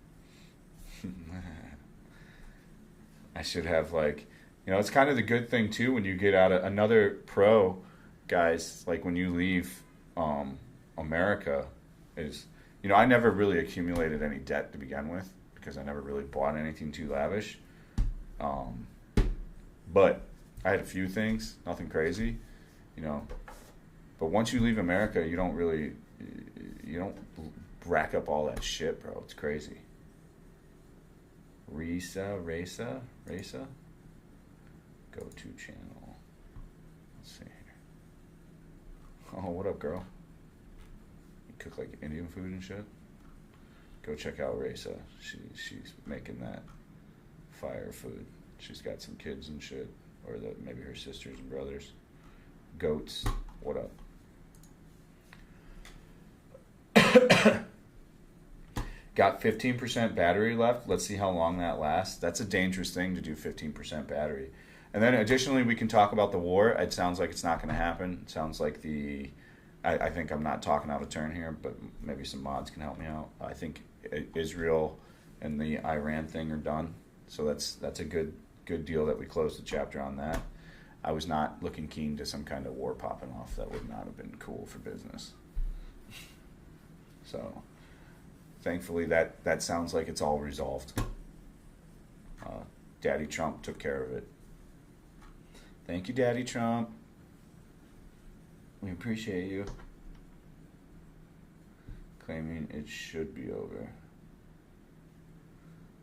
I should have like, it's kind of the good thing too when you get out of another pro, guys. Like when you leave America, is I never really accumulated any debt to begin with because I never really bought anything too lavish. But I had a few things, nothing crazy, But once you leave America, you don't rack up all that shit, bro. It's crazy. Risa? Go-to channel. Let's see here. Oh, what up, girl? You cook like Indian food and shit? Go check out Risa. She's making that fire food. She's got some kids and shit or maybe her sisters and brothers. Goats, what up? Got 15% battery left. Let's see how long that lasts. That's a dangerous thing to do, 15% battery. And then additionally, we can talk about the war. It sounds like it's not going to happen. It sounds like I think I'm not talking out of turn here, but maybe some mods can help me out. I think Israel and the Iran thing are done. So that's a good deal that we closed the chapter on that. I was not looking keen to some kind of war popping off. That would not have been cool for business. So thankfully that sounds like it's all resolved. Daddy Trump took care of it. Thank you, Daddy Trump. We appreciate you. Claiming it should be over.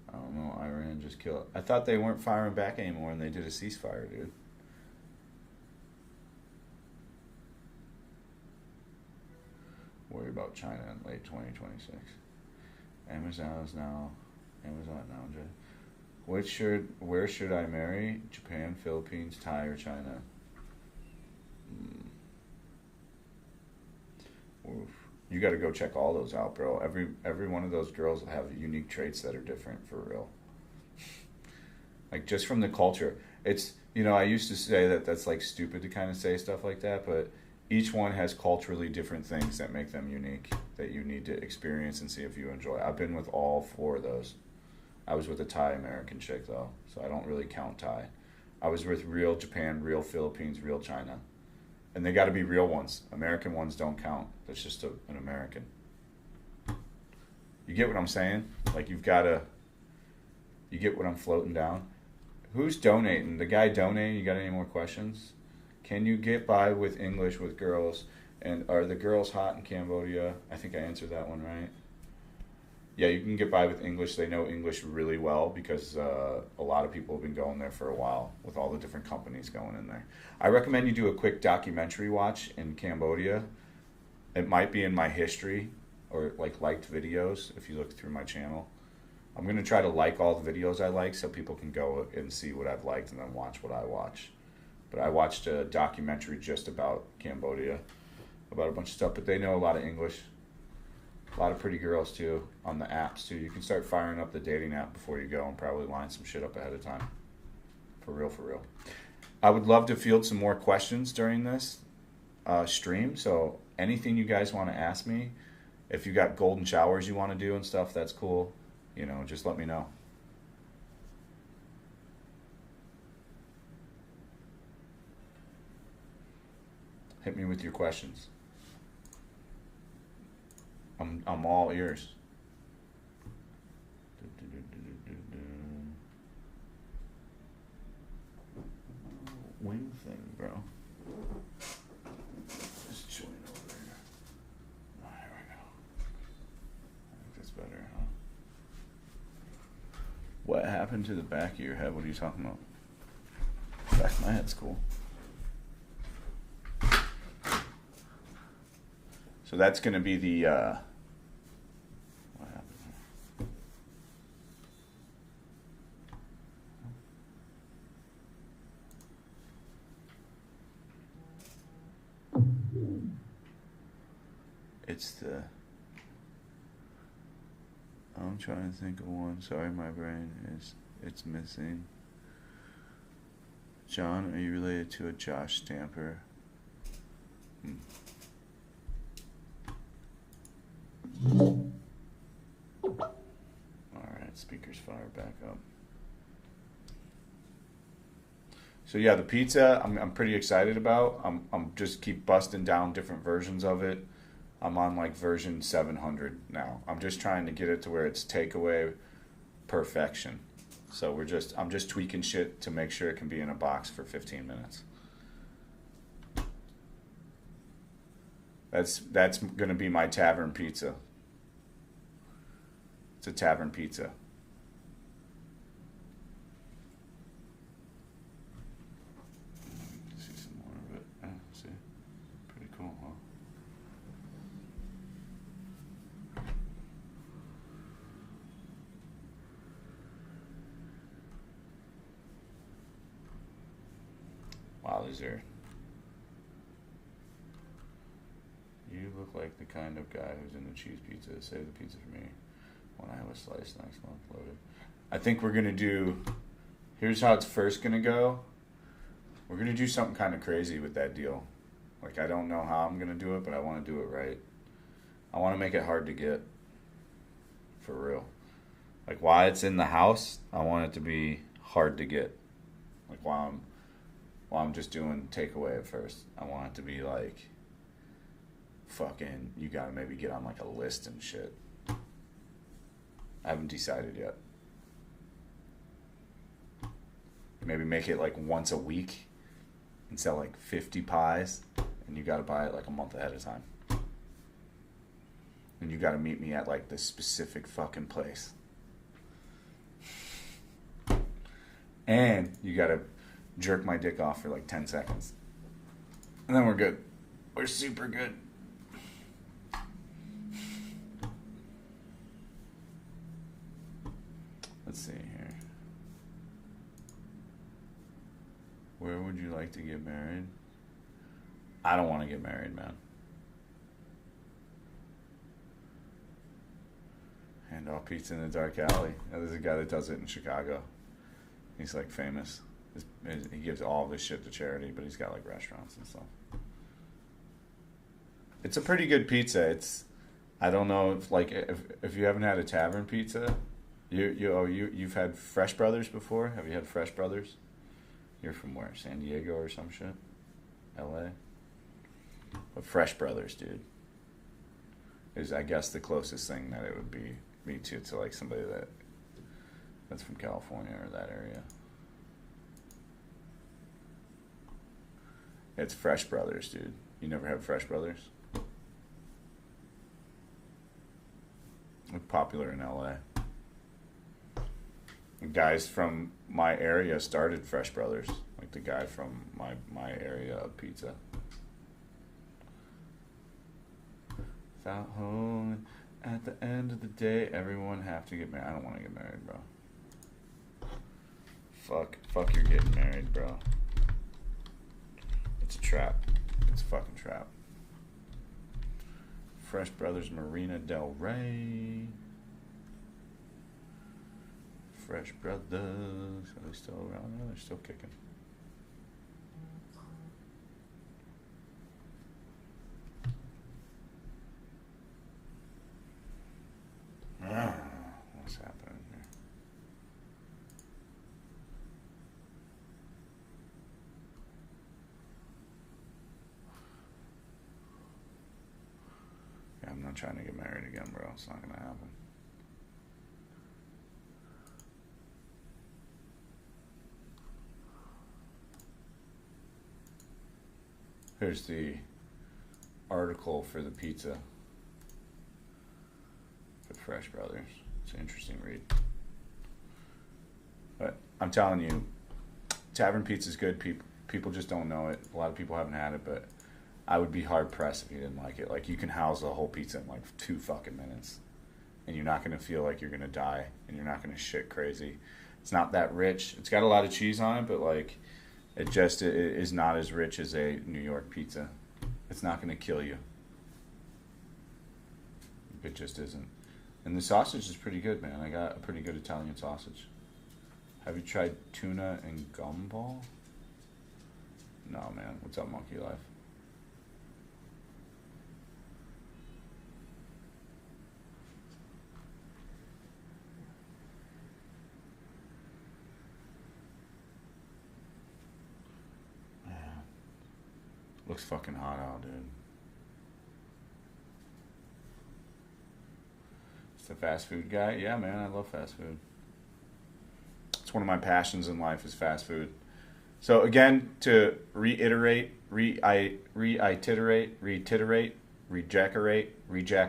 I don't know, Iran just killed. I thought they weren't firing back anymore and they did a ceasefire, dude. Worry about China in late 2026. Amazon now. Where should I marry? Japan, Philippines, Thai, or China? Oof. You got to go check all those out, bro. Every one of those girls will have unique traits that are different, for real. Like, just from the culture. It's, I used to say that that's like stupid to kind of say stuff like that, but each one has culturally different things that make them unique that you need to experience and see if you enjoy. I've been with all 4 of those. I was with a Thai American chick, though, so I don't really count Thai. I was with real Japan, real Philippines, real China. And they got to be real ones. American ones don't count. That's just an American. You get what I'm saying? Like, you get what I'm floating down? Who's donating? The guy donating, you got any more questions? Can you get by with English with girls? And are the girls hot in Cambodia? I think I answered that one right. Yeah, you can get by with English. They know English really well because a lot of people have been going there for a while with all the different companies going in there. I recommend you do a quick documentary watch in Cambodia. It might be in my history or liked videos if you look through my channel. I'm going to try to like all the videos I like so people can go and see what I've liked and then watch what I watch. But I watched a documentary just about Cambodia, about a bunch of stuff, but they know a lot of English. A lot of pretty girls, too, on the apps, too. You can start firing up the dating app before you go and probably line some shit up ahead of time. For real, for real. I would love to field some more questions during this stream, so anything you guys want to ask me, if you got golden showers you want to do and stuff, that's cool. Just let me know. Hit me with your questions. I'm all ears. Wing thing, bro. Just join over here. Oh, here we go. I think that's better, huh? What happened to the back of your head? What are you talking about? Back of my head's cool. So that's going to be the, what happened here? It's the, I'm trying to think of one. Sorry, my brain it's missing. John, are you related to a Josh Stamper? Alright, speakers fire back up. So yeah, the pizza I'm pretty excited about. I'm just keep busting down different versions of it. I'm on version 700 now. I'm just trying to get it to where it's takeaway perfection. So I'm just tweaking shit to make sure it can be in a box for 15 minutes. That's going to be my tavern pizza. It's a tavern pizza. See some more of it. Yeah, see? Pretty cool, huh? Alley's here. You look like the kind of guy who's into cheese pizza. Save the pizza for me when I have a slice next month loaded. I think we're going to do... Here's how it's first going to go. We're going to do something kind of crazy with that deal. Like, I don't know how I'm going to do it, but I want to do it right. I want to make it hard to get. For real. Like, while it's in the house, I want it to be hard to get. Like, while I'm just doing takeaway at first, I want it to be like, fucking, you gotta maybe get on like a list and shit. I haven't decided yet. Maybe make it like once a week and sell like 50 pies, and you gotta buy it like a month ahead of time. And you gotta meet me at like this specific fucking place. And you gotta jerk my dick off for like 10 seconds. And then we're good. We're super good. Let's see here. Where would you like to get married? I don't want to get married, man. Hand off pizza in the dark alley. There's a guy that does it in Chicago. He's like famous. He gives all of his shit to charity, but he's got like restaurants and stuff. It's a pretty good pizza. I don't know if you haven't had a tavern pizza, you've had Fresh Brothers before. Have you had Fresh Brothers? You're from where? San Diego or some shit? LA? But Fresh Brothers, dude, is I guess the closest thing that it would be me to like somebody that's from California or that area. It's Fresh Brothers, dude. You never had Fresh Brothers? They're popular in LA. The guys from my area started Fresh Brothers. Like the guy from my area of pizza. Without home, at the end of the day, everyone have to get married. I don't want to get married, bro. Fuck you're getting married, bro. It's a trap. It's a fucking trap. Fresh Brothers Marina Del Rey. Fresh Brothers. Are they still around? No, they're still kicking. What's happening here? Yeah, I'm not trying to get married again, bro. It's not gonna happen. Here's the article for the pizza. Fresh Brothers. It's an interesting read. But I'm telling you, tavern pizza is good. People just don't know it. A lot of people haven't had it, but I would be hard pressed if you didn't like it. Like, you can house a whole pizza in like 2 fucking minutes, and you're not gonna feel like you're gonna die, and you're not gonna shit crazy. It's not that rich. It's got a lot of cheese on it, but like, it is not as rich as a New York pizza. It's not gonna kill you. It just isn't. And the sausage is pretty good, man. I got a pretty good Italian sausage. Have you tried tuna and gumball? No, man. What's up, Monkey Life? Man. Looks fucking hot out, dude. The fast food guy? Yeah, man, I love fast food. It's one of my passions in life is fast food. So again, to reiterate, rejack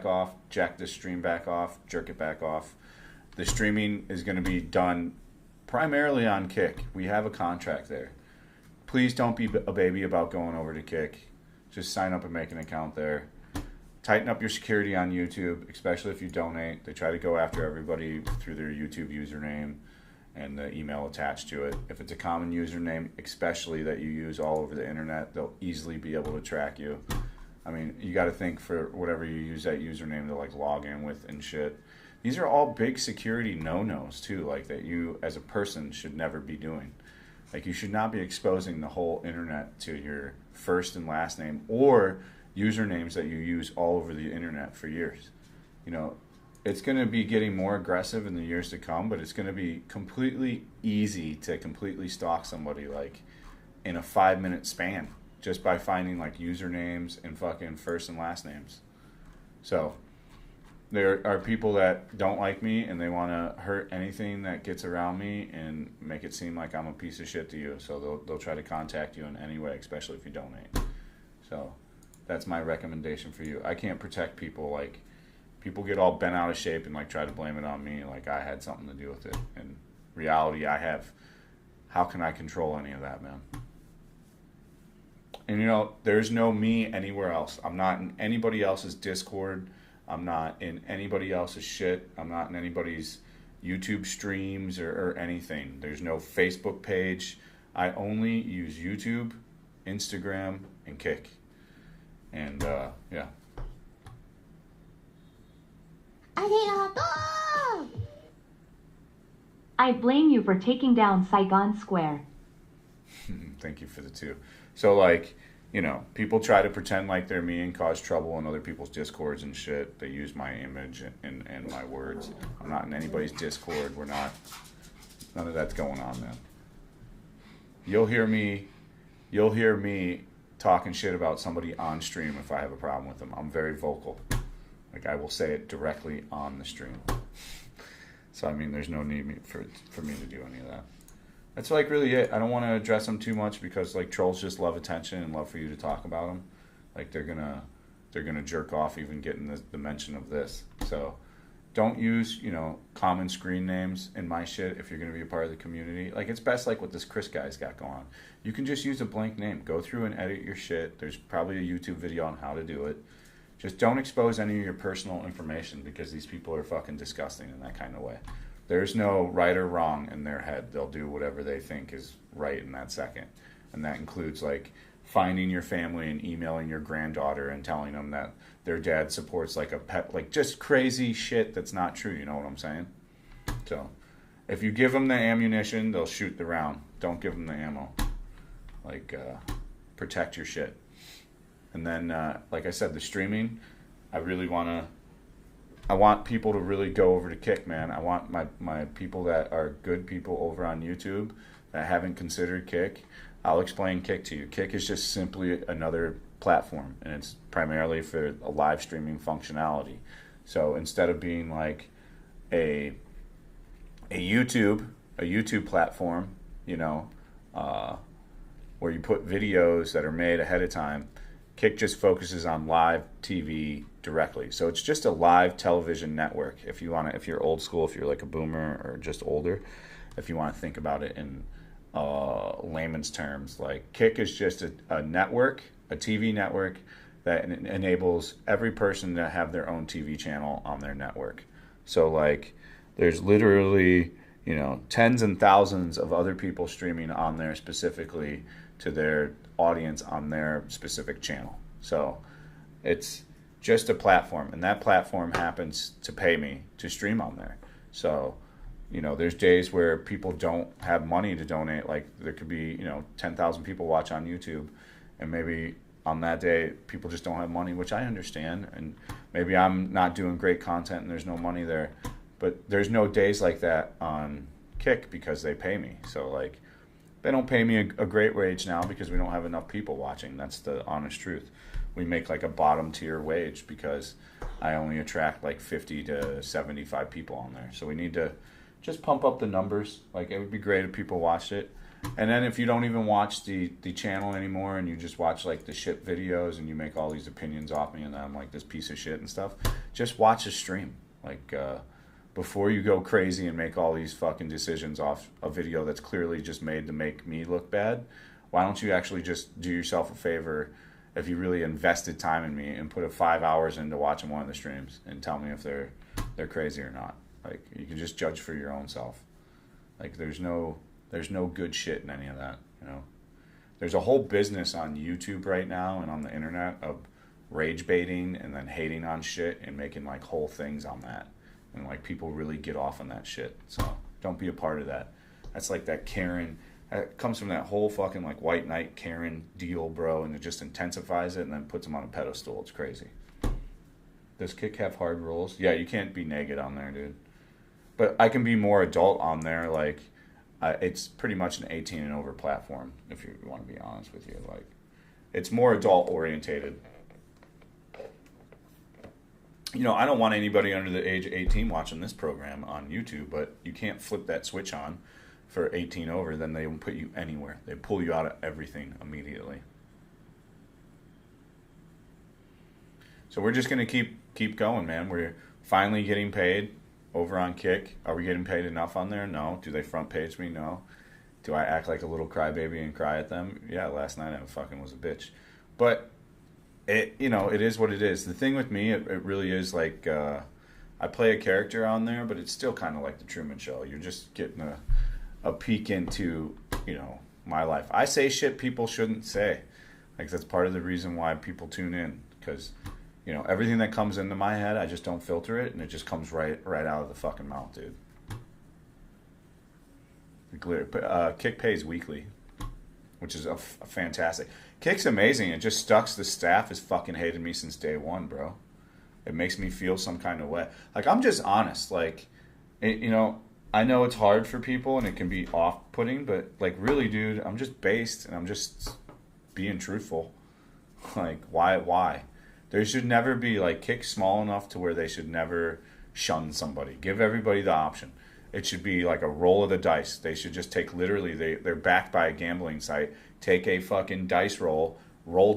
off, jack this stream back off, jerk it back off. The streaming is going to be done primarily on Kick. We have a contract there. Please don't be a baby about going over to Kick. Just sign up and make an account there. Tighten up your security on YouTube, especially if you donate. They try to go after everybody through their YouTube username. and the email attached to it. If it's a common username, especially that you use all over the internet, they'll easily be able to track you. I mean, you got to think for whatever you use that username to like log in with and shit. These are all big security no-nos too, like that you as a person should never be doing. Like you should not be exposing the whole internet to your first and last name or usernames that you use all over the internet for years. You know, it's going to be getting more aggressive in the years to come, but it's going to be completely easy to completely stalk somebody like in a 5-minute span just by finding like usernames and fucking first and last names. So there are people that don't like me and they want to hurt anything that gets around me and make it seem like I'm a piece of shit to you. So they'll try to contact you in any way, especially if you donate. So that's my recommendation for you. I can't protect people. Like people get all bent out of shape and like try to blame it on me like I had something to do with it. In reality, I have. How can I control any of that, man? And you know, there's no me anywhere else. I'm not in anybody else's Discord. I'm not in anybody else's shit. I'm not in anybody's YouTube streams or anything. There's no Facebook page. I only use YouTube, Instagram, and Kick. And yeah. I blame you for taking down Saigon Square. Thank you for the 2. So, like, you know, people try to pretend like they're me and cause trouble in other people's Discords and shit. They use my image and my words. I'm not in anybody's Discord. We're not. None of that's going on, man. You'll hear me talking shit about somebody on stream if I have a problem with them. I'm very vocal. Like, I will say it directly on the stream. So, I mean, there's no need for me to do any of that. That's like really it. I don't want to address them too much because like trolls just love attention and love for you to talk about them. Like they're gonna jerk off even getting the mention of this. So don't use, you know, common screen names in my shit if you're gonna be a part of the community. Like it's best like what this Chris guy's got going on. You can just use a blank name. Go through and edit your shit. There's probably a YouTube video on how to do it. Just don't expose any of your personal information because these people are fucking disgusting in that kind of way. There's no right or wrong in their head. They'll do whatever they think is right in that second. And that includes like finding your family and emailing your granddaughter and telling them that their dad supports like a pet, like just crazy shit that's not true. You know what I'm saying? So if you give them the ammunition, they'll shoot the round. Don't give them the ammo. Like protect your shit. And then, like I said, the streaming, I want people to really go over to Kick, man. I want my people that are good people over on YouTube that haven't considered Kick. I'll explain Kick to you. Kick is just simply another platform, and it's primarily for a live streaming functionality. So instead of being like a YouTube platform, you know, where you put videos that are made ahead of time, Kick just focuses on live TV directly. So it's just a live television network. If you're old school, if you're like a boomer or just older, if you want to think about it in layman's terms, like Kick is just a network, a TV network that enables every person to have their own TV channel on their network. So like there's literally, you know, tens and thousands of other people streaming on there specifically to their audience on their specific channel. So it's just a platform, and that platform happens to pay me to stream on there. So, you know, there's days where people don't have money to donate. Like there could be, you know, 10,000 people watch on YouTube, and maybe on that day people just don't have money, which I understand, and maybe I'm not doing great content and there's no money there. But there's no days like that on Kick because they pay me. So like they don't pay me a great wage now because we don't have enough people watching. That's the honest truth. We make like a bottom tier wage because I only attract like 50 to 75 people on there. So we need to just pump up the numbers. Like it would be great if people watched it. And then if you don't even watch the channel anymore and you just watch like the shit videos and you make all these opinions off me and I'm like this piece of shit and stuff, just watch a stream. Like before you go crazy and make all these fucking decisions off a video that's clearly just made to make me look bad, why don't you actually just do yourself a favor if you really invested time in me and put 5 hours into watching one of the streams and tell me if they're crazy or not. Like you can just judge for your own self. Like there's no good shit in any of that, you know. There's a whole business on YouTube right now and on the internet of rage baiting and then hating on shit and making like whole things on that. And like people really get off on that shit. So don't be a part of that. That's like that Karen. It comes from that whole fucking like white knight Karen deal, bro, and it just intensifies it and then puts them on a pedestal. It's crazy. Does Kick have hard rules? Yeah, you can't be naked on there, dude. But I can be more adult on there. Like, it's pretty much an 18 and over platform, if you want to be honest with you. Like, it's more adult orientated. You know, I don't want anybody under the age of 18 watching this program on YouTube, but you can't flip that switch on for 18 over, then they will put you anywhere. They pull you out of everything immediately. So we're just going to keep going, man. We're finally getting paid over on Kick. Are we getting paid enough on there? No. Do they front page me? No. Do I act like a little crybaby and cry at them? Yeah, last night I fucking was a bitch. But it is what it is. The thing with me, it really is like I play a character on there, but it's still kind of like the Truman Show. You're just getting a peek into, my life. I say shit people shouldn't say. Like, that's part of the reason why people tune in, because, everything that comes into my head, I just don't filter it, and it just comes right out of the fucking mouth, dude. Kick pays weekly, which is a fantastic. Kick's amazing. It just sucks. The staff has fucking hated me since day one, bro. It makes me feel some kind of way. Like, I'm just honest. Like, I know it's hard for people and it can be off-putting, but, like, really, dude, I'm just based and I'm just being truthful. Like, why? There should never be, like, Kick small enough to where they should never shun somebody. Give everybody the option. It should be like a roll of the dice. They should just take literally, they're backed by a gambling site, take a fucking dice roll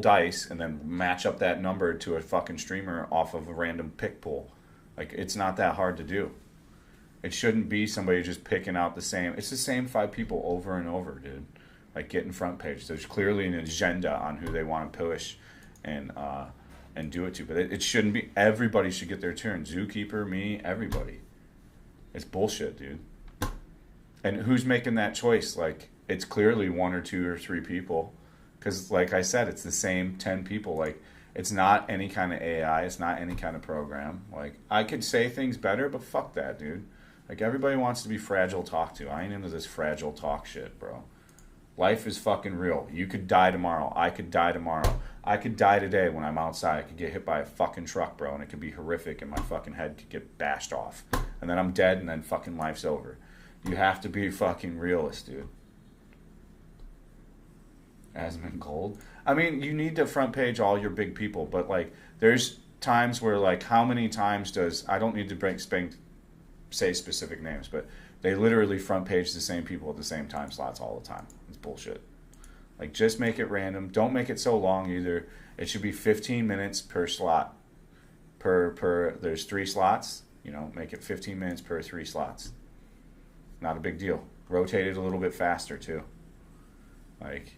dice, and then match up that number to a fucking streamer off of a random pick pool. Like, it's not that hard to do. It shouldn't be somebody just picking out the same. It's the same 5 people over and over, dude. Like, getting front page. There's clearly an agenda on who they want to push and do it to. But it shouldn't be. Everybody should get their turn. Zookeeper, me, everybody. It's bullshit, dude. And who's making that choice? Like, it's clearly 1 or 2 or 3 people. Because, like I said, it's the same 10 people. Like, it's not any kind of AI. It's not any kind of program. Like, I could say things better, but fuck that, dude. Like, everybody wants to be fragile talked to. I ain't into this fragile talk shit, bro. Life is fucking real. You could die tomorrow. I could die tomorrow. I could die today when I'm outside. I could get hit by a fucking truck, bro, and it could be horrific, and my fucking head could get bashed off. And then I'm dead, and then fucking life's over. You have to be fucking realist, dude. Asmund Gold. I mean, you need to front page all your big people, but, like, there's times where, like, how many times does... I don't need to say specific names, but they literally front page the same people at the same time slots all the time. It's bullshit. Like, just make it random. Don't make it so long either. It should be 15 minutes per slot. There's 3 slots. Make it 15 minutes per 3 slots. Not a big deal. Rotate it a little bit faster, too. Like,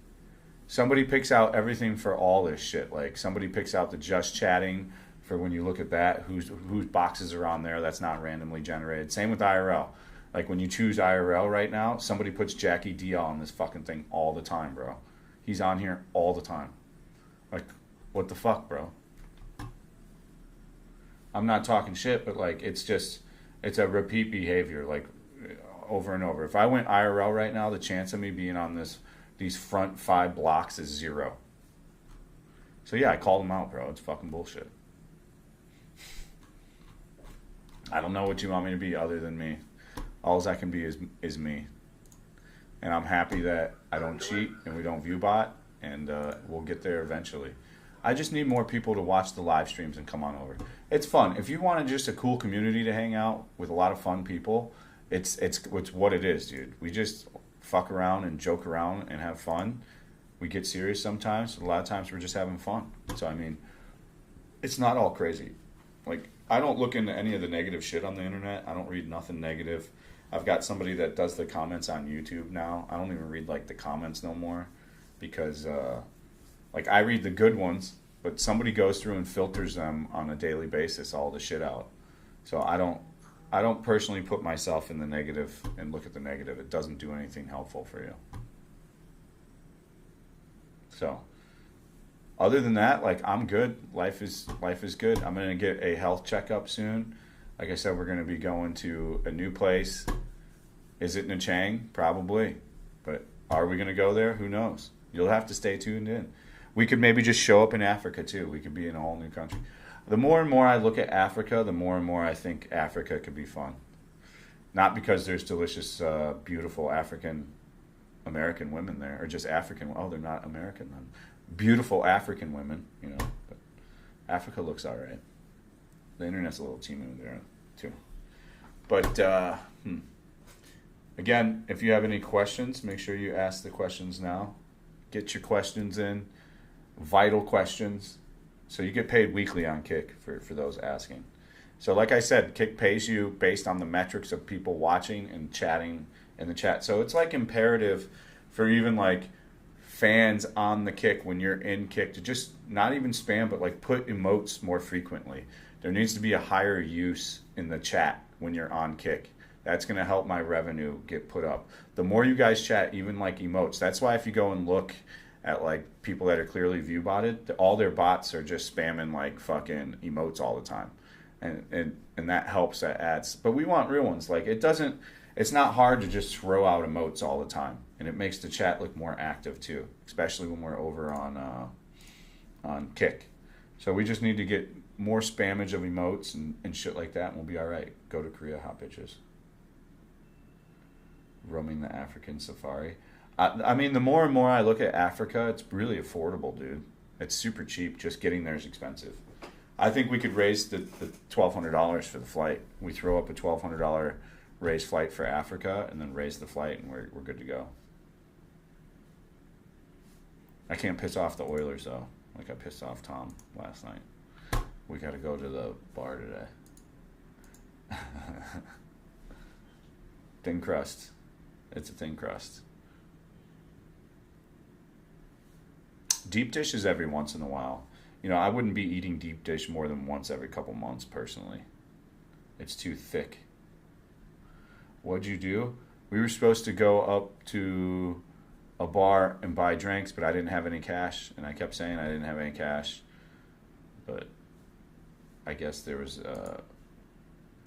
somebody picks out everything for all this shit. Like, somebody picks out the just chatting for when you look at that, whose boxes are on there. That's not randomly generated. Same with IRL. Like, when you choose IRL right now, somebody puts Jackie DL on this fucking thing all the time, bro. He's on here all the time. Like, what the fuck, bro? I'm not talking shit, but, like, it's a repeat behavior, like, over and over. If I went IRL right now, the chance of me being on these front 5 blocks is 0. So, yeah, I called him out, bro. It's fucking bullshit. I don't know what you want me to be other than me. All I can be is me. And I'm happy that I don't cheat and we don't view bot, and we'll get there eventually. I just need more people to watch the live streams and come on over. It's fun. If you want just a cool community to hang out with a lot of fun people, it's what it is, dude. We just fuck around and joke around and have fun. We get serious sometimes. A lot of times we're just having fun. So, I mean, it's not all crazy. Like, I don't look into any of the negative shit on the internet. I don't read nothing negative. I've got somebody that does the comments on YouTube now. I don't even read, like, the comments no more because, like, I read the good ones, but somebody goes through and filters them on a daily basis, all the shit out. So I don't I don't personally put myself in the negative and look at the negative. It doesn't do anything helpful for you. So, other than that, like, I'm good. Life is good. I'm gonna get a health checkup soon. Like I said, we're gonna be going to a new place. Is it Nachang? Probably. But are we gonna go there? Who knows? You'll have to stay tuned in. We could maybe just show up in Africa too. We could be in a whole new country. The more and more I look at Africa, the more and more I think Africa could be fun. Not because there's delicious, beautiful African American women there, or just African. Oh, they're not American then. Beautiful African women, you know. But Africa looks all right. The internet's a little teeming there too. But again, if you have any questions, make sure you ask the questions now. Get your questions in, vital questions. So you get paid weekly on Kick for those asking. So like I said, Kick pays you based on the metrics of people watching and chatting in the chat. So it's like imperative for even like fans on the Kick when you're in Kick to just not even spam, but like put emotes more frequently. There needs to be a higher use in the chat when you're on Kick. That's going to help my revenue get put up. The more you guys chat, even like emotes. That's why if you go and look at like people that are clearly view botted, all their bots are just spamming like fucking emotes all the time. And that helps, that adds. But we want real ones. Like it's not hard to just throw out emotes all the time. And it makes the chat look more active too, especially when we're over on Kick. So we just need to get more spammage of emotes and shit like that, and we'll be all right. Go to Korea, hot bitches. Roaming the African safari. I mean, the more and more I look at Africa, it's really affordable, dude. It's super cheap. Just getting there is expensive. I think we could raise the $1,200 for the flight. We throw up a $1,200 raise flight for Africa, and then raise the flight, and we're good to go. I can't piss off the Oilers, though, like I pissed off Tom last night. We got to go to the bar today. Thin crust. It's a thin crust. Deep dish is every once in a while. You know, I wouldn't be eating deep dish more than once every couple months, personally. It's too thick. What'd you do? We were supposed to go up to a bar and buy drinks, but I didn't have any cash, and I kept saying I didn't have any cash. But I guess there was...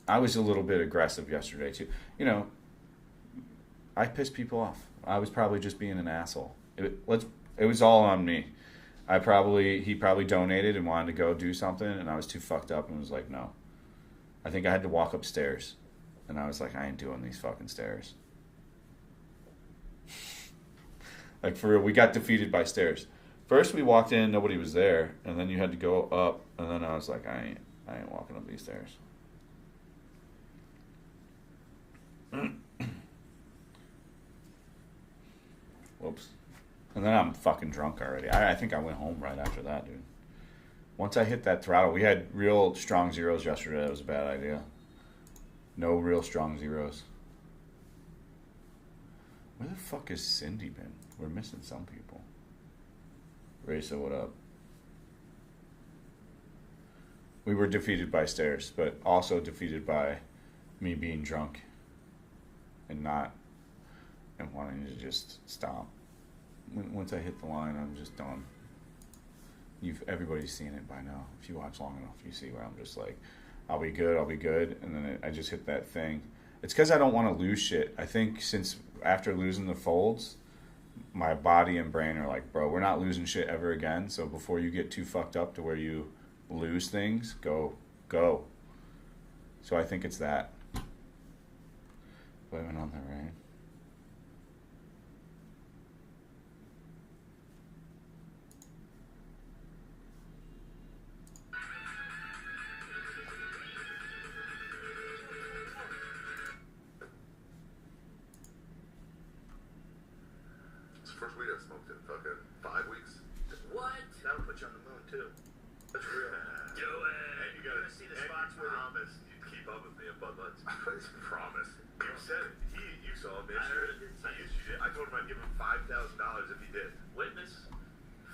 I was a little bit aggressive yesterday, too. You know, I pissed people off. I was probably just being an asshole. It was all on me. He probably donated and wanted to go do something, and I was too fucked up and was like, no. I think I had to walk upstairs, and I was like, I ain't doing these fucking stairs. Like, for real, we got defeated by stairs. First we walked in, nobody was there, and then you had to go up, and then I was like, I ain't walking up these stairs. Whoops. And then I'm fucking drunk already. I think I went home right after that, dude. Once I hit that throttle, we had real strong zeros yesterday. That was a bad idea. No real strong zeros. Where the fuck has Cindy been? We're missing some people. Raysa, what up? We were defeated by stairs, but also defeated by me being drunk and wanting to just stop. Once I hit the line, I'm just done. Everybody's seen it by now. If you watch long enough, you see where I'm just like, I'll be good, and then I just hit that thing. It's because I don't want to lose shit. I think since after losing the folds, my body and brain are like, bro, we're not losing shit ever again. So before you get too fucked up to where you lose things, go. So I think it's that. Blaming on the rain. First weed I smoked in fucking 5 weeks. What? That would put you on the moon too. That's real. Do it. And you gotta see the spots with it. promise you'd keep up with me at Bud Lights. Promise. You said it. You saw him. I heard it. You did. I told him I'd give him $5,000 if he did. Witness.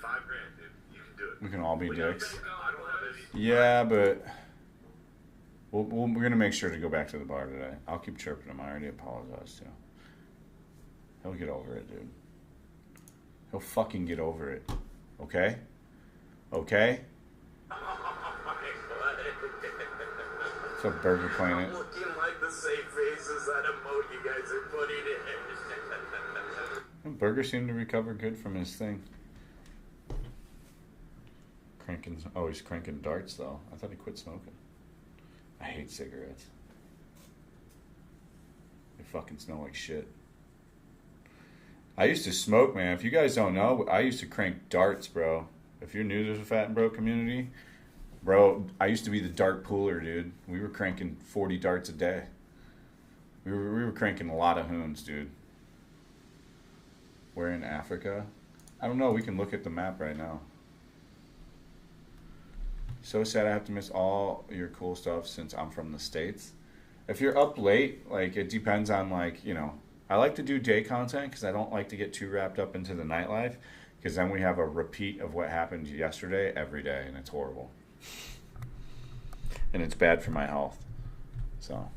$5,000, dude. You can do it. We can all be dicks. I don't have any. Yeah, but We're gonna make sure to go back to the bar today. I'll keep chirping him. I already apologized to. He'll get over it, dude. He'll fucking get over it. Okay? Okay? What's up, Burger Planet? Looking like the same faces that emote you guys are putting in. Burger seemed to recover good from his thing. He's cranking darts though. I thought he quit smoking. I hate cigarettes. They fucking smell like shit. I used to smoke, man. If you guys don't know, I used to crank darts, bro. If you're new to the Fat and Bro community, bro, I used to be the dart pooler, dude. We were cranking 40 darts a day. We were cranking a lot of hoons, dude. We're in Africa. I don't know. We can look at the map right now. So sad I have to miss all your cool stuff since I'm from the States. If you're up late, like, it depends on, like, you know, I like to do day content because I don't like to get too wrapped up into the nightlife, because then we have a repeat of what happened yesterday every day, and it's horrible. And it's bad for my health. So,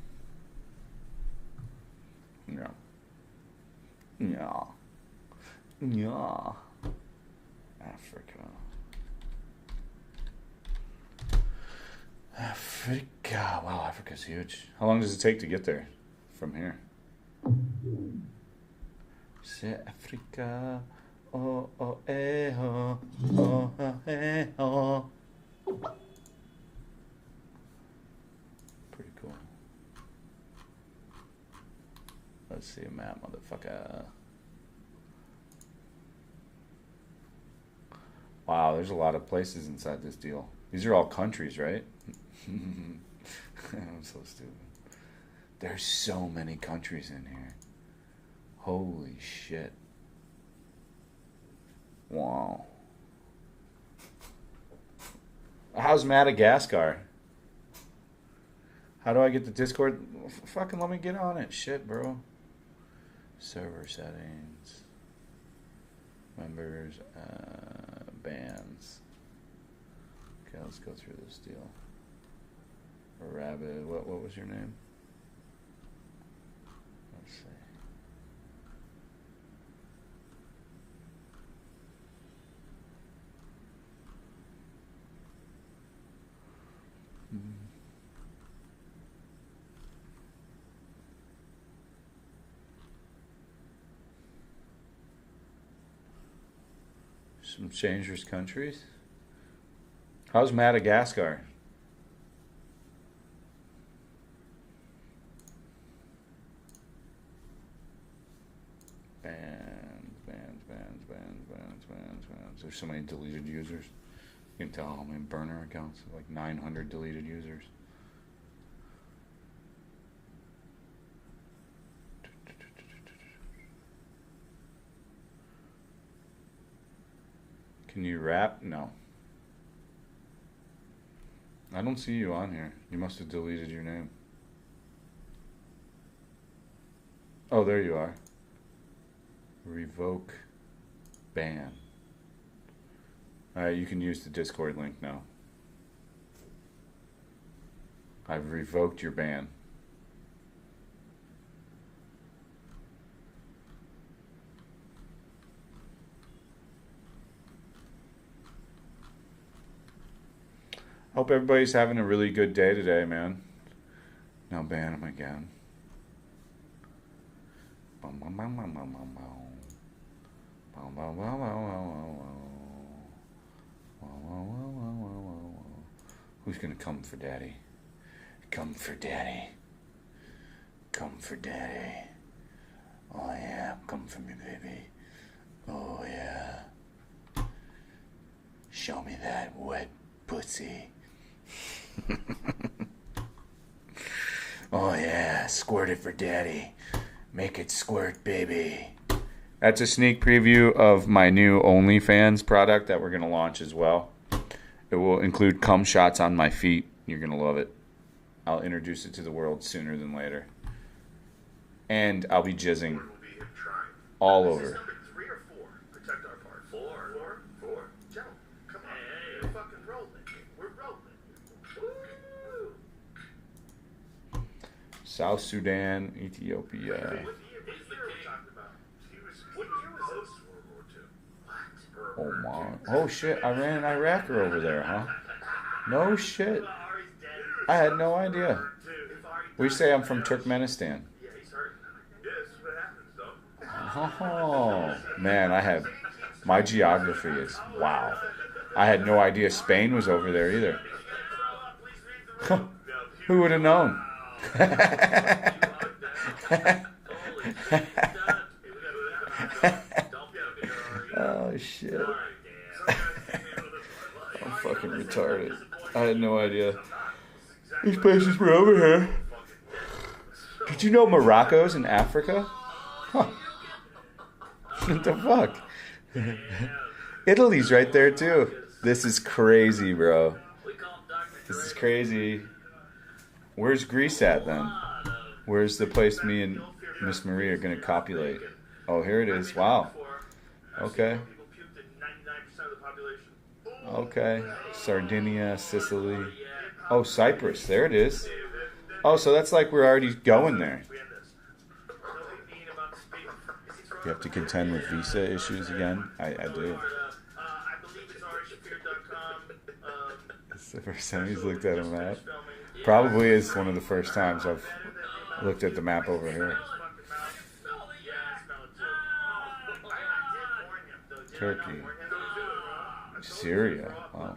yeah. Yeah. Yeah. Africa. Africa. Wow, Africa's huge. How long does it take to get there from here? C'est Africa. Oh, oh, eh, oh. Oh, oh, eh, oh. Pretty cool. Let's see a map, motherfucker. Wow, there's a lot of places inside this deal. These are all countries, right? I'm so stupid. There's so many countries in here. Holy shit. Wow. How's Madagascar? How do I get the Discord? Fucking let me get on it. Shit, bro. Server settings. Members. Bands. Okay, let's go through this deal. Rabbit. What was your name? Let's see. Some changers countries. How's Madagascar? Bands. There's so many deleted users. You can tell how many burner accounts. Like 900 deleted users. Can you rap? No. I don't see you on here. You must have deleted your name. Oh, there you are. Revoke ban. Alright, you can use the Discord link now. I've revoked your ban. Hope everybody's having a really good day today, man. Now ban him again. Who's gonna come for daddy? Come for daddy. Come for daddy. Oh yeah, come for me, baby. Oh yeah. Show me that wet pussy. Oh yeah, squirt it for daddy. Make it squirt, baby. That's a sneak preview of my new OnlyFans product that we're going to launch as well. It will include cum shots on my feet. You're going to love it. I'll introduce it to the world sooner than later. And I'll be jizzing all over. Is this number 3 or 4? Protect our part. 4. Gentlemen, come on. Hey. We're fucking rolling. We're rolling. Woo! South Sudan, Ethiopia. What year are we talking about? What year was this? World War II. Oh my! Oh shit! Iran and Iraq are over there, huh? No shit. Ari's dead. I had no idea. If Ari We died- say I'm from Turkmenistan. Yeah, he's hurting. Yeah, this is what happens, though. Oh man, I had my geography is wow. I had no idea Spain was over there either. Who would have known? Oh shit! I'm fucking retarded. I had no idea. These places were over here. Did you know Morocco's in Africa? Huh. What the fuck? Italy's right there too. This is crazy, bro. This is crazy. Where's Greece at then? Where's the place me and Miss Marie are gonna copulate? Oh, here it is. Wow. Okay. Okay. Sardinia, Sicily. Oh, Cyprus. There it is. Oh, so that's like we're already going there. You have to contend with visa issues again? I do. It's the first time he's looked at a map. Probably is one of the first times I've looked at the map over here. Turkey. Syria. Wow.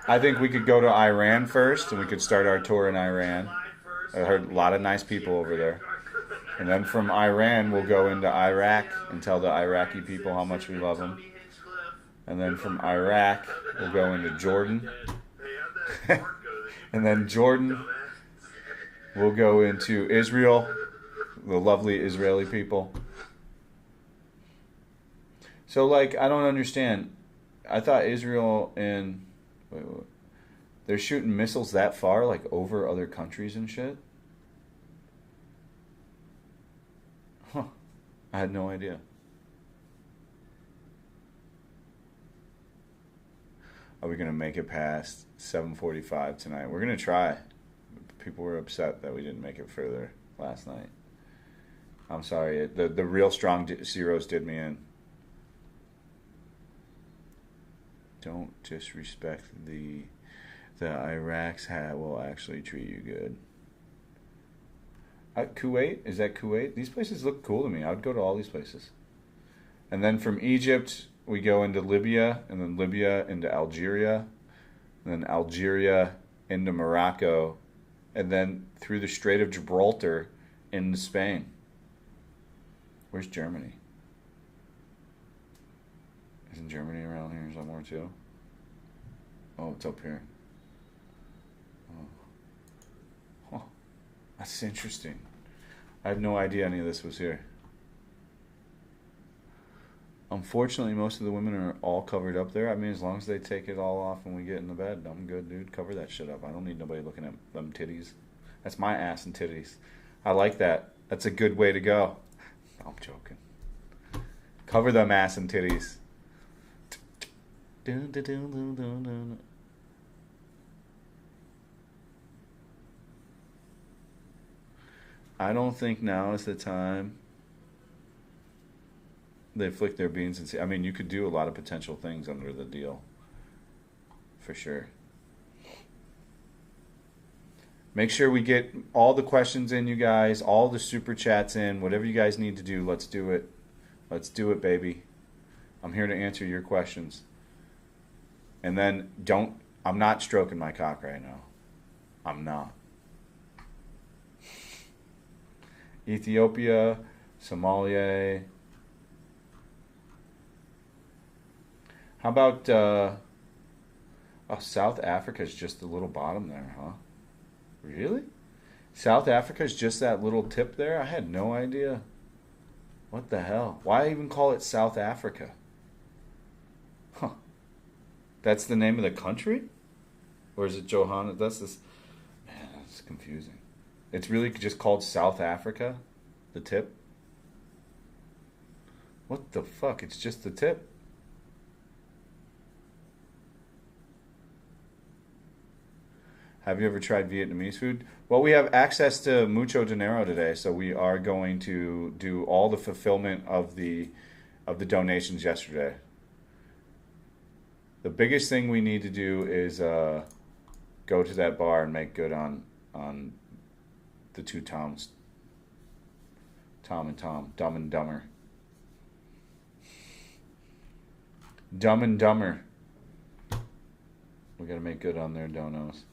I think we could go to Iran first, and we could start our tour in Iran. I heard a lot of nice people over there. And then from Iran, we'll go into Iraq and tell the Iraqi people how much we love them. And then from Iraq, we'll go into Jordan. And then Jordan, we'll go into Israel, the lovely Israeli people. So, like, I don't understand. I thought Israel and... Wait. They're shooting missiles that far, like, over other countries and shit? Huh. I had no idea. Are we going to make it past 7:45 tonight? We're going to try. People were upset that we didn't make it further last night. I'm sorry. The real strong zeros did me in. Don't disrespect the Iraq's hat will actually treat you good. Kuwait? Is that Kuwait? These places look cool to me. I would go to all these places. And then from Egypt, we go into Libya, and then Libya into Algeria, and then Algeria into Morocco, and then through the Strait of Gibraltar into Spain. Where's Germany? Isn't Germany around here somewhere too? Oh, it's up here. Oh. That's interesting. I had no idea any of this was here. Unfortunately, most of the women are all covered up there. I mean, as long as they take it all off when we get in the bed, I'm good, dude. Cover that shit up. I don't need nobody looking at them titties. That's my ass and titties. I like that. That's a good way to go. No, I'm joking. Cover them ass and titties. I don't think now is the time they flick their beans and see. I mean, you could do a lot of potential things under the deal. For sure. Make sure we get all the questions in, you guys. All the super chats in. Whatever you guys need to do, let's do it. Let's do it, baby. I'm here to answer your questions. And then I'm not stroking my cock right now. I'm not. Ethiopia, Somalia. How about South Africa's just the little bottom there, huh? Really? South Africa's just that little tip there? I had no idea. What the hell? Why even call it South Africa? Huh. That's the name of the country? Or is it Johanna? That's this. Man, that's confusing. It's really just called South Africa? The tip? What the fuck? It's just the tip. Have you ever tried Vietnamese food? Well, we have access to mucho dinero today, so we are going to do all the fulfillment of the donations yesterday. The biggest thing we need to do is go to that bar and make good on the two Toms. Tom and Tom. Dumb and Dumber. Dumb and Dumber. We gotta make good on their donos.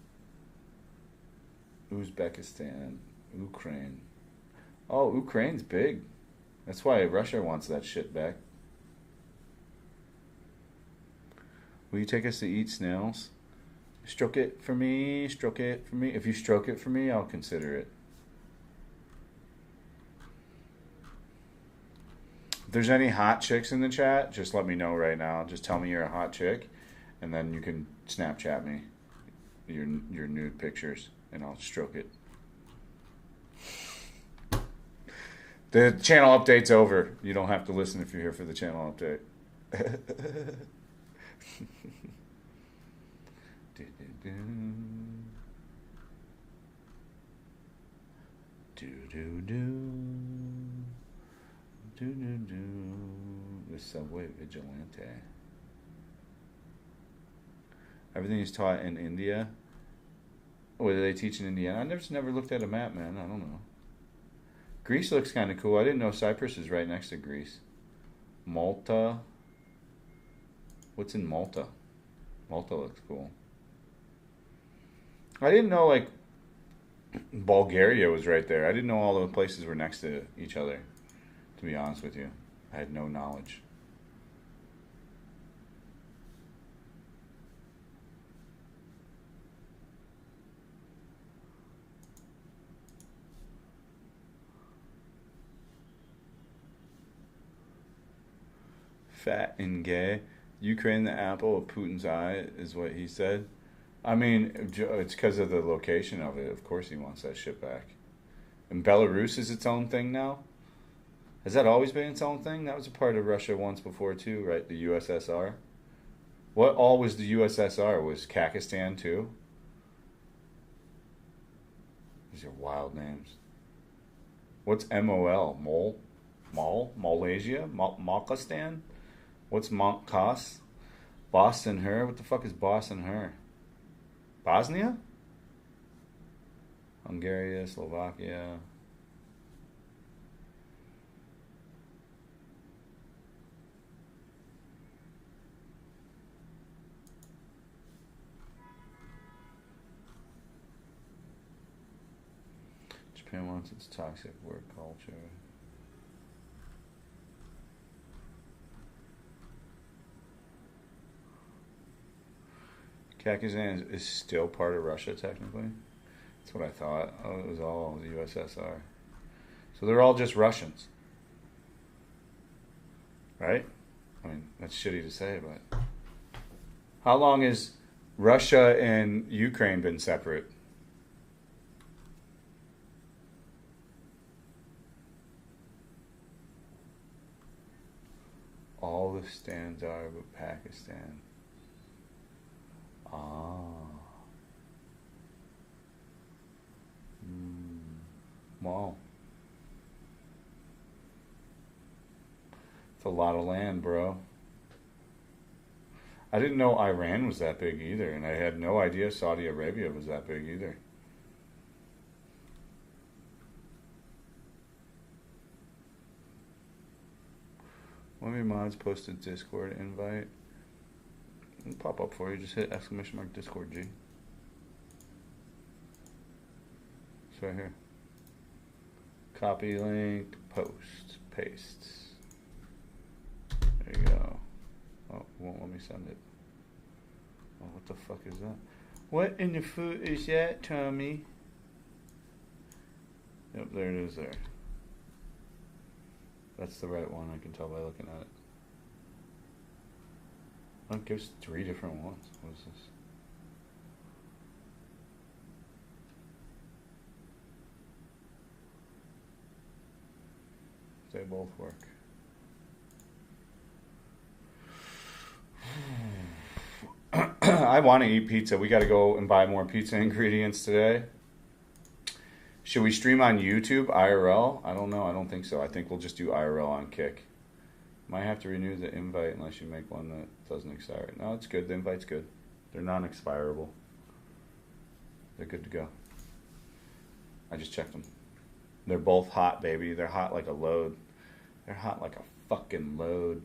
Uzbekistan. Ukraine. Oh, Ukraine's big. That's why Russia wants that shit back. Will you take us to eat snails? Stroke it for me. Stroke it for me. If you stroke it for me, I'll consider it. If there's any hot chicks in the chat, just let me know right now. Just tell me you're a hot chick, and then you can Snapchat me your nude pictures, and I'll stroke it. The channel update's over. You don't have to listen if you're here for the channel update. The subway vigilante. Everything is taught in India. What do they teach in Indiana? I just never looked at a map, man. I don't know. Greece looks kind of cool. I didn't know Cyprus is right next to Greece. Malta. What's in Malta? Malta looks cool. I didn't know, like, Bulgaria was right there. I didn't know all the places were next to each other, to be honest with you. I had no knowledge. Fat and gay. Ukraine, the apple of Putin's eye, is what he said. I mean, it's because of the location of it. Of course he wants that shit back. And Belarus is its own thing now? Has that always been its own thing? That was a part of Russia once before too, right? The USSR. What all was the USSR? Was Kakistan too? These are wild names. What's MOL? Mol? Malaysia? Malkistan? What's Montkos? Boston Her? What the fuck is Boston Her? Bosnia? Hungary, Slovakia. Japan wants its toxic work culture. Kakistan is still part of Russia, technically. That's what I thought. Oh, it was all the USSR. So they're all just Russians. Right? I mean, that's shitty to say, but... How long has Russia and Ukraine been separate? All the stands are but Pakistan. Wow. It's a lot of land, bro. I didn't know Iran was that big either, and I had no idea Saudi Arabia was that big either. One of your mods posted Discord invite. It'll pop up for you. Just hit !! Discord G. It's right here. Copy link, post, paste. There you go. Oh, it won't let me send it. Oh, what the fuck is that? What in the foot is that, Tommy? Yep, there it is there. That's the right one, I can tell by looking at it. Oh, it gives 3 different ones. What is this? They both work. I want to eat pizza. We got to go and buy more pizza ingredients today. Should we stream on YouTube IRL? I don't know. I don't think so. I think we'll just do IRL on Kick. Might have to renew the invite unless you make one that doesn't expire. No, it's good. The invite's good. They're non-expirable. They're good to go. I just checked them. They're both hot, baby. They're hot like a load. They're hot like a fucking load.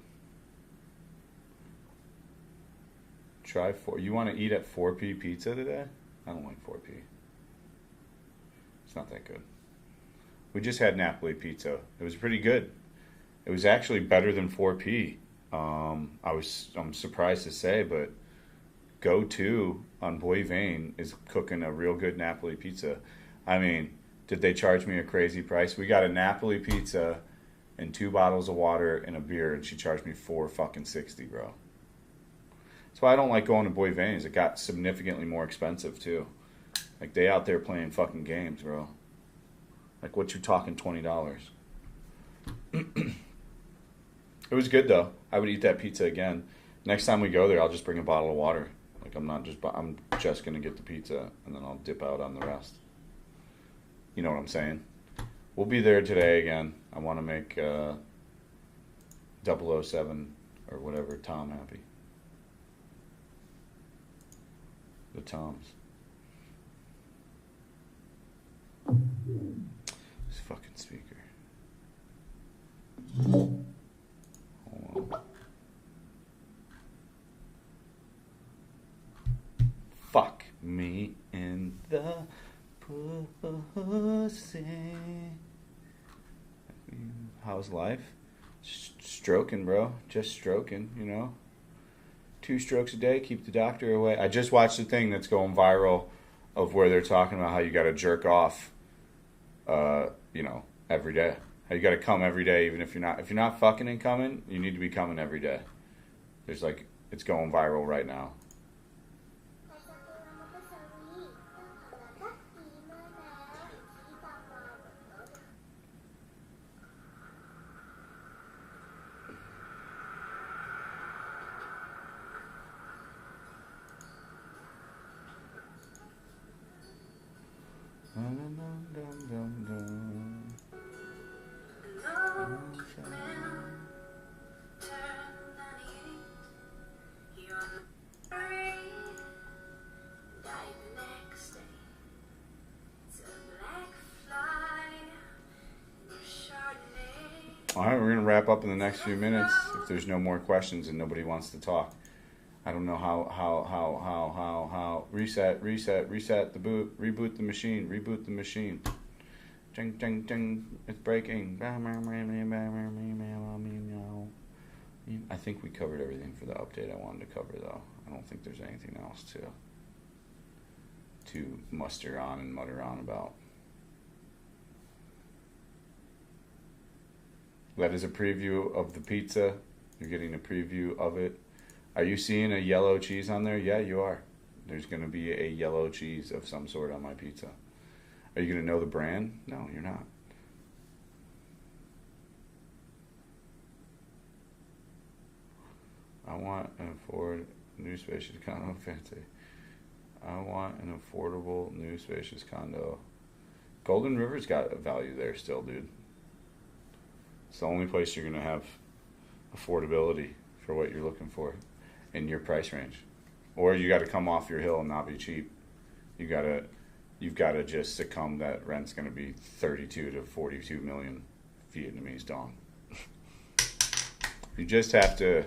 Try 4. You want to eat at 4P pizza today? I don't like 4P. It's not that good. We just had Napoli pizza. It was pretty good. It was actually better than 4P. I'm surprised to say, but Go-To on Boy Vane is cooking a real good Napoli pizza. I mean, did they charge me a crazy price? We got a Napoli pizza and 2 bottles of water and a beer, and she charged me $4.60, bro. That's why I don't like going to Boy Vane's. It got significantly more expensive too. Like, they out there playing fucking games, bro. Like, what you talking, $20? It was good though. I would eat that pizza again. Next time we go there, I'll just bring a bottle of water. Like, I'm just gonna get the pizza and then I'll dip out on the rest. You know what I'm saying? We'll be there today again. I want to make 007 or whatever Tom happy. The Toms. This fucking speaker. Hold on. Fuck me in the pussy. How's life? Stroking, bro. Just stroking, you know. 2 strokes a day, keep the doctor away. I just watched the thing that's going viral of where they're talking about how you got to jerk off, every day. How you got to come every day, even if you're not fucking and coming, you need to be coming every day. It's going viral right now. All right, we're going to wrap up in the next few minutes if there's no more questions and nobody wants to talk. I don't know how. Reset the boot, reboot the machine. Ding, ding, ding, it's breaking. I think we covered everything for the update I wanted to cover, though. I don't think there's anything else to muster on and mutter on about. That is a preview of the pizza. You're getting a preview of it. Are you seeing a yellow cheese on there? Yeah, you are. There's going to be a yellow cheese of some sort on my pizza. Are you going to know the brand? No, you're not. I want an affordable, new spacious condo. Fancy. I want an affordable, new spacious condo. Golden River's got a value there still, dude. It's the only place you're going to have affordability for what you're looking for in your price range. Or you got to come off your hill and not be cheap. You've got to just succumb that rent's going to be 32 to 42 million Vietnamese dong. You just have to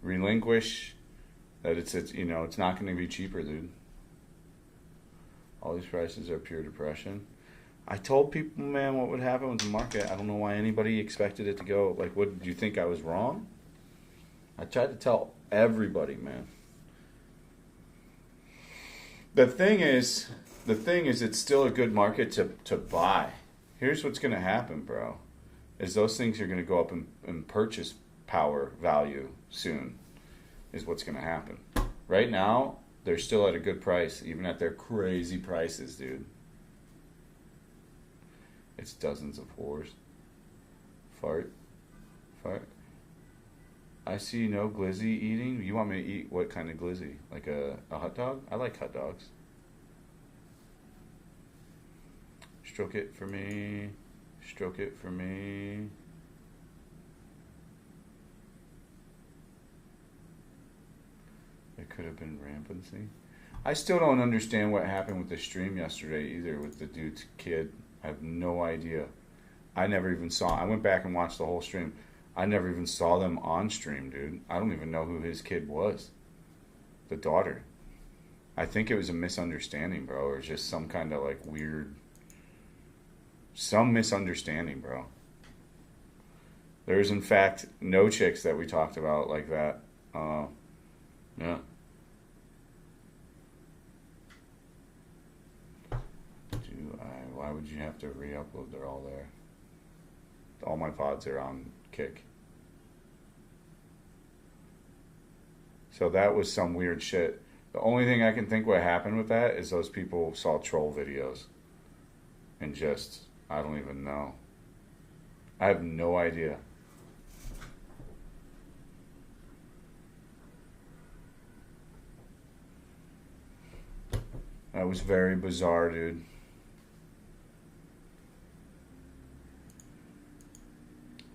relinquish that it's not going to be cheaper, dude. All these prices are pure depression. I told people, man, what would happen with the market. I don't know why anybody expected it to go. Like, what, do you think I was wrong? I tried to tell everybody, man. The thing is, it's still a good market to buy. Here's what's going to happen, bro, is those things are going to go up in purchase power value soon, is what's going to happen. Right now, they're still at a good price, even at their crazy prices, dude. It's dozens of whores. Fart. I see no glizzy eating. You want me to eat what kind of glizzy? Like a hot dog? I like hot dogs. Stroke it for me. Stroke it for me. It could have been rampancy. I still don't understand what happened with the stream yesterday either with the dude's kid. I have no idea. I never even saw. I went back and watched the whole stream. I never even saw them on stream, dude. I don't even know who his kid was. The daughter. I think it was a misunderstanding, bro, or just some kind of like weird, some misunderstanding, bro. There's in fact no chicks that we talked about like that. Yeah. Why would you have to re-upload? They're all there. All my pods are on Kick. So that was some weird shit. The only thing I can think what happened with that is those people saw troll videos. And just, I don't even know. I have no idea. That was very bizarre, dude.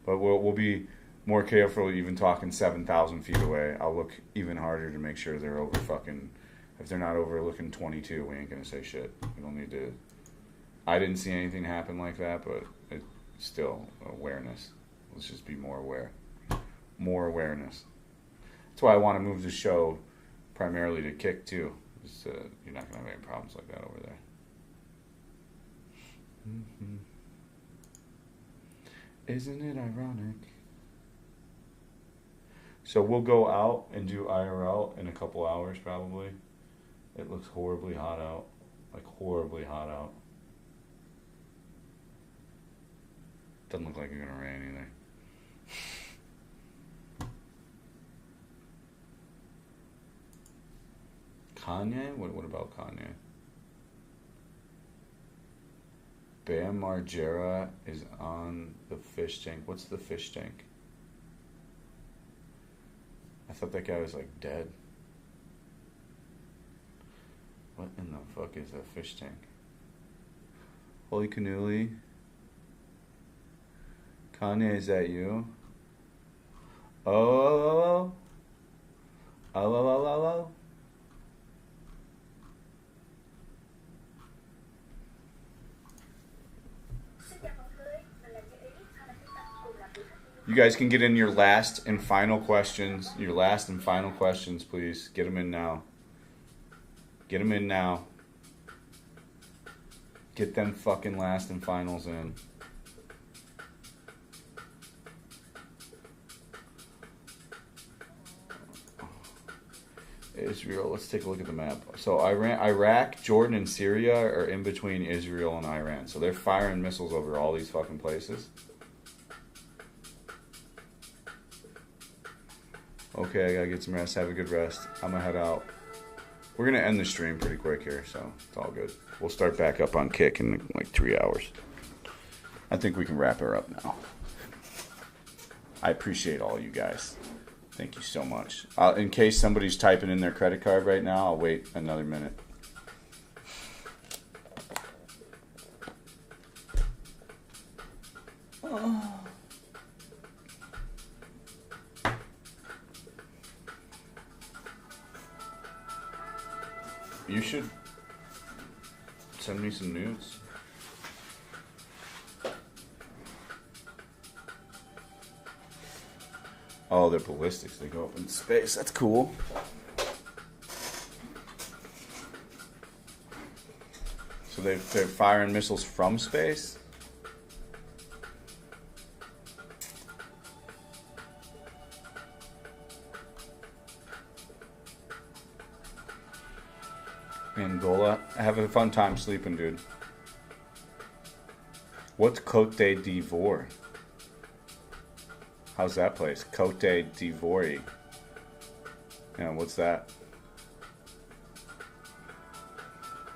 But we'll be more careful even talking 7,000 feet away. I'll look even harder to make sure they're over fucking... If they're not overlooking 22, we ain't going to say shit. We don't need to... I didn't see anything happen like that, but it's still awareness. Let's just be more aware. More awareness. That's why I want to move the show primarily to Kick, too. You're not going to have any problems like that over there. Mm-hmm. Isn't it ironic? So we'll go out and do IRL in a couple hours probably. It looks horribly hot out. Like horribly hot out. Doesn't look like it's gonna rain either. Kanye? What about Kanye? Bam Margera is on the fish tank. What's the fish tank? I thought that guy was like dead. What in the fuck is that fish tank? Holy cannoli. Kanye, is that you? Oh. Oh. You guys can get in your last and final questions. Your last and final questions, please. Get them in now. Get them in now. Get them fucking last and finals in. Israel, let's take a look at the map. So Iraq, Jordan, and Syria are in between Israel and Iran. So they're firing missiles over all these fucking places. Okay, I gotta get some rest. Have a good rest. I'm gonna head out. We're gonna end the stream pretty quick here, so it's all good. We'll start back up on Kick in like 3 hours. I think we can wrap her up now. I appreciate all you guys. Thank you so much. In case somebody's typing in their credit card right now, I'll wait another minute. Oh. You should send me some nudes. Oh, they're ballistics. They go up in space. That's cool. So they're firing missiles from space? Angola. Have a fun time sleeping, dude. What's Cote d'Ivoire? How's that place? Cote d'Ivoire. Yeah, what's that?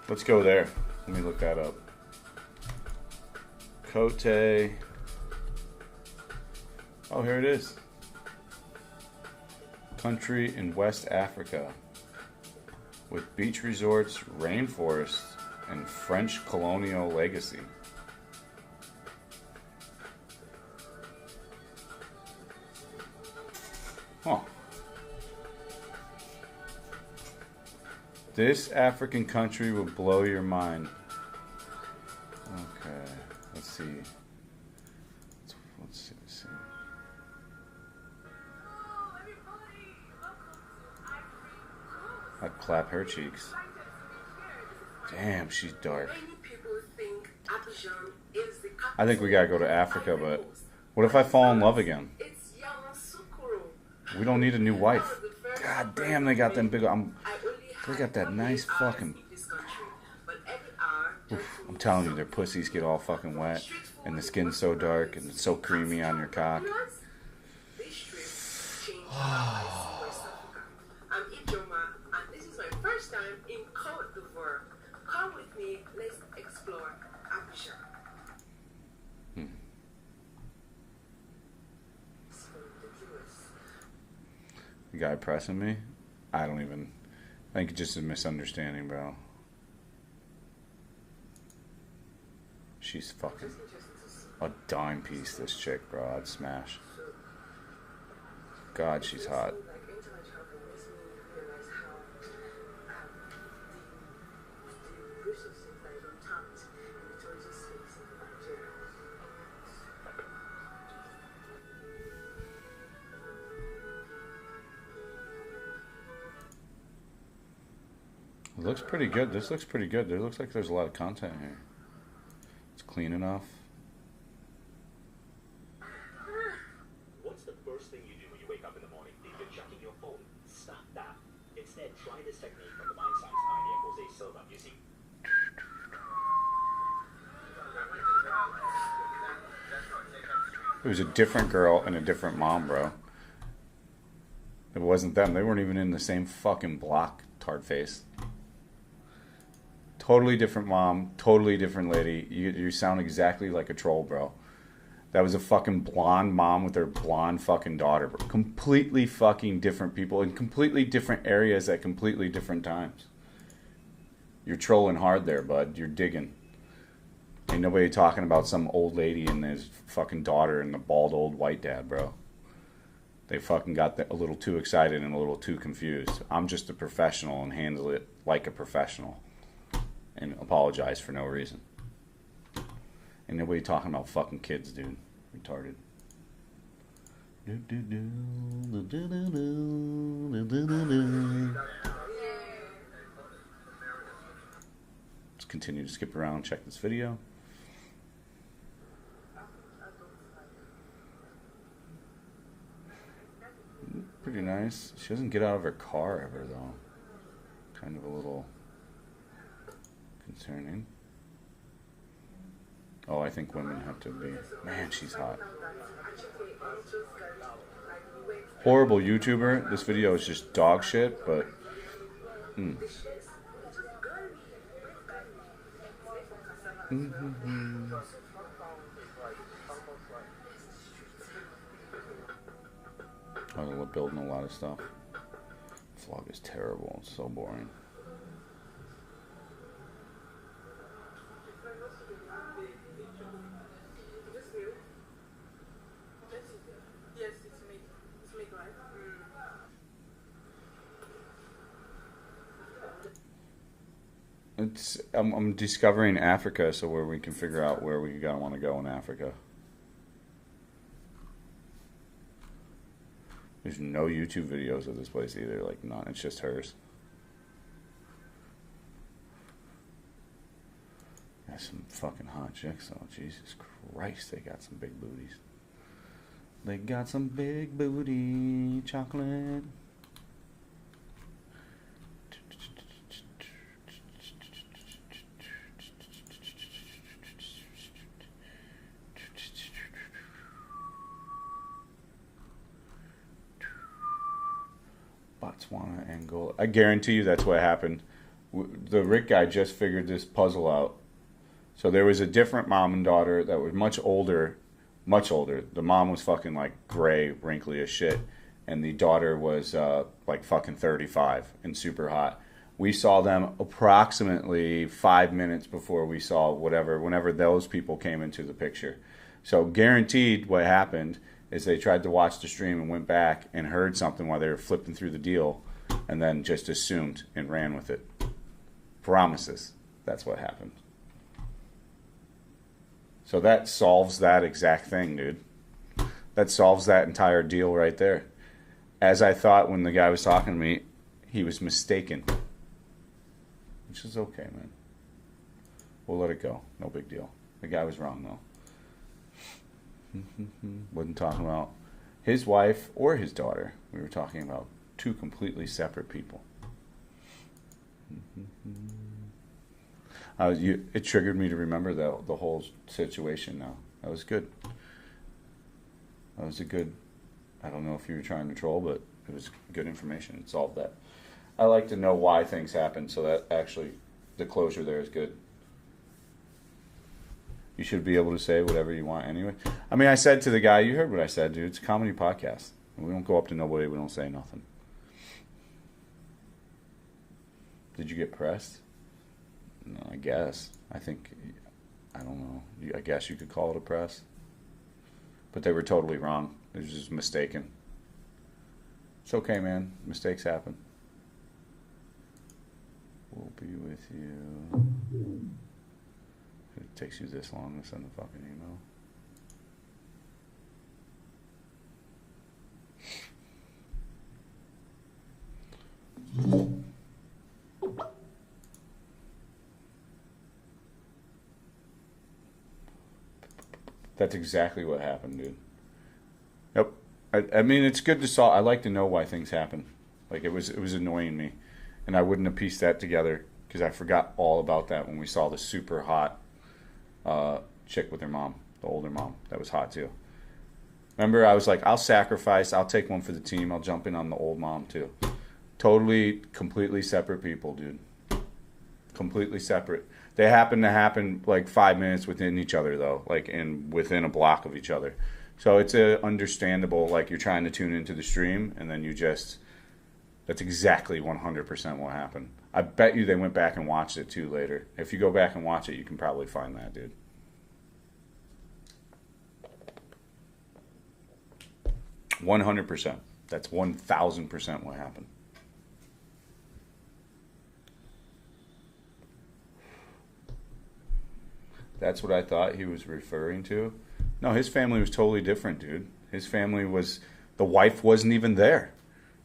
Let's go there. Let me look that up. Cote. Oh, here it is. country in West Africa with beach resorts, rainforests, and French colonial legacy. Huh. This African country will blow your mind. Okay, let's see. Let's see. I'd clap her cheeks. Damn, she's dark. I think we gotta go to Africa, but what if I fall in love again? We don't need a new wife. God damn, they got them big. They got that nice fucking. Oof, I'm telling you, their pussies get all fucking wet, and the skin's so dark and it's so creamy on your cock. The guy pressing me? I don't even. I think it's just a misunderstanding, bro. She's fucking a dime piece, this chick, bro. I'd smash. God, she's hot. It looks pretty good. This looks pretty good. It looks like there's a lot of content here. It's clean enough. What's the first thing you do when you wake up in the morning? Think you're checking your phone. Stop that. Instead, try this technique from the mind science pioneer Jose Silva. You see? It was a different girl and a different mom, bro. It wasn't them. They weren't even in the same fucking block, tart face. Totally different mom, totally different lady. You sound exactly like a troll, bro. That was a fucking blonde mom with her blonde fucking daughter, bro. Completely fucking different people in completely different areas at completely different times. You're trolling hard there, bud. You're digging. Ain't nobody talking about some old lady and his fucking daughter and the bald old white dad, bro. They fucking got a little too excited and a little too confused. I'm just a professional and handle it like a professional. And apologize for no reason. Ain't nobody talking about fucking kids, dude. Retarded. Let's continue to skip around and check this video. Pretty nice. She doesn't get out of her car ever, though. Kind of a little concerning. Oh, I think women have to be. Man, she's hot. Horrible YouTuber. This video is just dog shit, but. Oh, they're building a lot of stuff. The vlog is terrible. It's so boring. I'm discovering Africa, so where we can figure out where we gotta want to go in Africa. There's no YouTube videos of this place either, like none. It's just hers. Got some fucking hot chicks though. Jesus Christ, they got some big booties. They got some big booty chocolate. Botswana, Angola. I guarantee you that's what happened. The Rick guy just figured this puzzle out. So there was a different mom and daughter that was much older. The mom was fucking like gray, wrinkly as shit. and the daughter was like fucking 35 and super hot. We saw them approximately 5 minutes before we saw whenever those people came into the picture. So guaranteed what happened is they tried to watch the stream and went back and heard something while they were flipping through the deal and then just assumed and ran with it. Promises. That's what happened. So that solves that exact thing, dude. That solves that entire deal right there. As I thought when the guy was talking to me, he was mistaken. Which is okay, man. We'll let it go. No big deal. The guy was wrong, though. Wasn't talking about his wife or his daughter. We were talking about two completely separate people. It triggered me to remember the whole situation now. That was good. That was a good... I don't know if you were trying to troll, but it was good information. It solved that. I like to know why things happen, so that actually the closure there is good. You should be able to say whatever you want anyway. I mean, I said to the guy, you heard what I said, dude. It's a comedy podcast. We don't go up to nobody. We don't say nothing. Did you get pressed? No, I guess. I don't know. I guess you could call it a press. But they were totally wrong. It was just mistaken. It's okay, man. Mistakes happen. We'll be with you. It takes you this long to send a fucking email. That's exactly what happened, dude. Yep. I mean, it's good to solve. I like to know why things happen. Like, it was annoying me. And I wouldn't have pieced that together because I forgot all about that when we saw the super hot chick with her mom, the older mom. That was hot, too. Remember, I was like, I'll sacrifice. I'll take one for the team. I'll jump in on the old mom, too. Totally, completely separate people, dude. Completely separate. They happen to happen like 5 minutes within each other, though, like within a block of each other. So it's understandable, like you're trying to tune into the stream, and then that's exactly 100% what happened. I bet you they went back and watched it, too, later. If you go back and watch it, you can probably find that, dude. $100%. That's 1,000% what happened. That's what I thought he was referring to. No, his family was totally different, dude. His family was... The wife wasn't even there.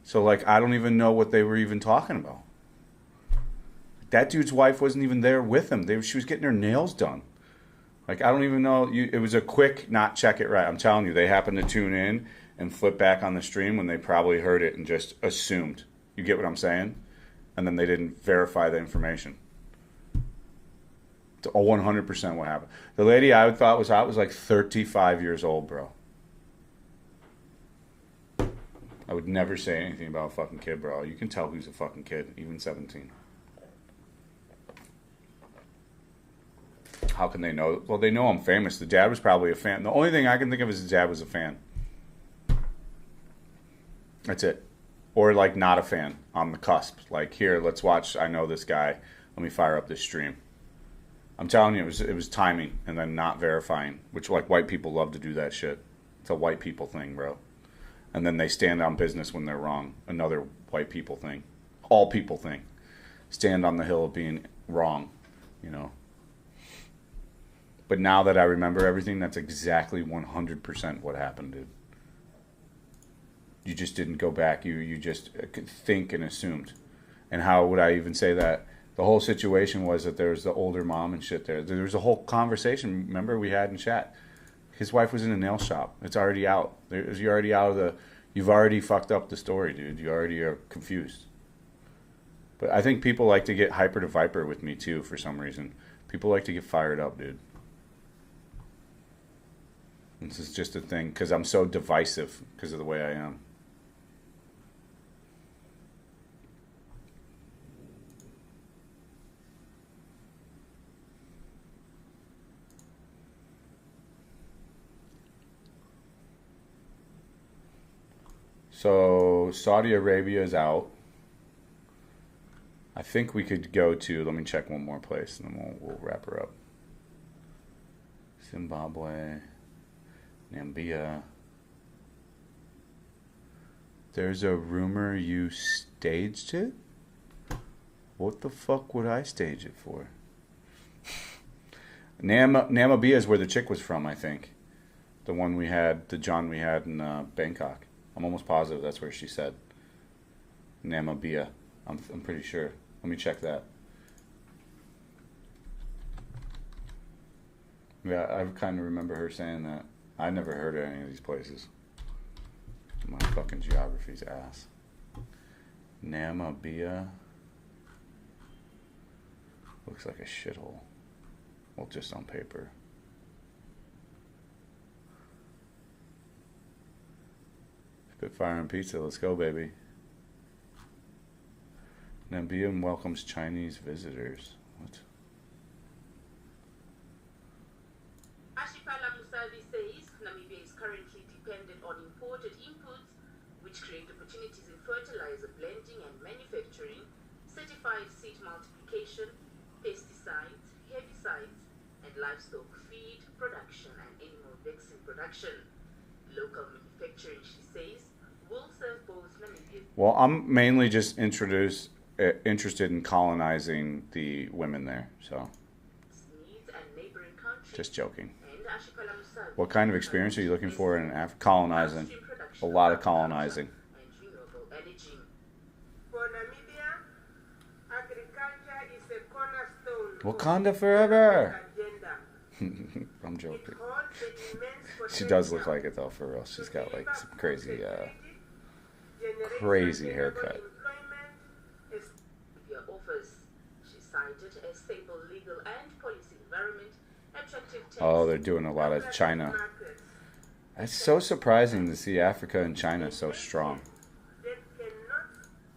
So, like, I don't even know what they were even talking about. That dude's wife wasn't even there with him. She was getting her nails done. Like, I don't even know. It was a quick not check it right. I'm telling you, they happened to tune in and flip back on the stream when they probably heard it and just assumed. You get what I'm saying? And then they didn't verify the information. It's 100% what happened. The lady I thought was hot was like 35 years old, bro. I would never say anything about a fucking kid, bro. You can tell who's a fucking kid, even 17. How can they know? Well, they know I'm famous. The dad was probably a fan. The only thing I can think of is his dad was a fan. That's it. Or, like, not a fan on the cusp. Like, here, let's watch. I know this guy. Let me fire up this stream. I'm telling you, it was timing and then not verifying, which, like, white people love to do that shit. It's a white people thing, bro. And then they stand on business when they're wrong. Another white people thing. All people thing. Stand on the hill of being wrong, you know. But now that I remember everything, that's exactly 100% what happened, dude. You just didn't go back. You just could think and assumed. And how would I even say that? The whole situation was that there was the older mom and shit there. There was a whole conversation, remember, we had in chat. His wife was in a nail shop. It's already out. You're already out of the... You've already fucked up the story, dude. You already are confused. But I think people like to get hyper to viper with me, too, for some reason. People like to get fired up, dude. This is just a thing, because I'm so divisive because of the way I am. So Saudi Arabia is out. I think we could go to. Let me check one more place, and then we'll wrap her up. Zimbabwe, Namibia. There's a rumor you staged it? What the fuck would I stage it for? Namibia is where the chick was from, I think. The one we had, the John we had in Bangkok. I'm almost positive that's where she said. Namibia. I'm pretty sure. Let me check that. Yeah, I kind of remember her saying that. I never heard of any of these places. My fucking geography's ass. Namibia. Looks like a shithole. Well, just on paper. Spitfire and pizza. Let's go, baby. Namibia welcomes Chinese visitors. What? Ashipala Musavi says Namibia is currently dependent on imported inputs, which create opportunities in fertilizer blending and manufacturing, certified seed multiplication, pesticides, herbicides, and livestock feed production and animal vaccine production. Local manufacturing, she says, will serve both Namibia. Well, I'm mainly just interested in colonizing the women there, so. Just joking. What kind of experience are you looking for in colonizing? A lot of colonizing. For Namibia, agriculture is a cornerstone. Wakanda forever! I'm joking. She does look like it though, for real. She's got like some crazy haircut. Oh, they're doing a lot of China. It's so surprising to see Africa and China so strong.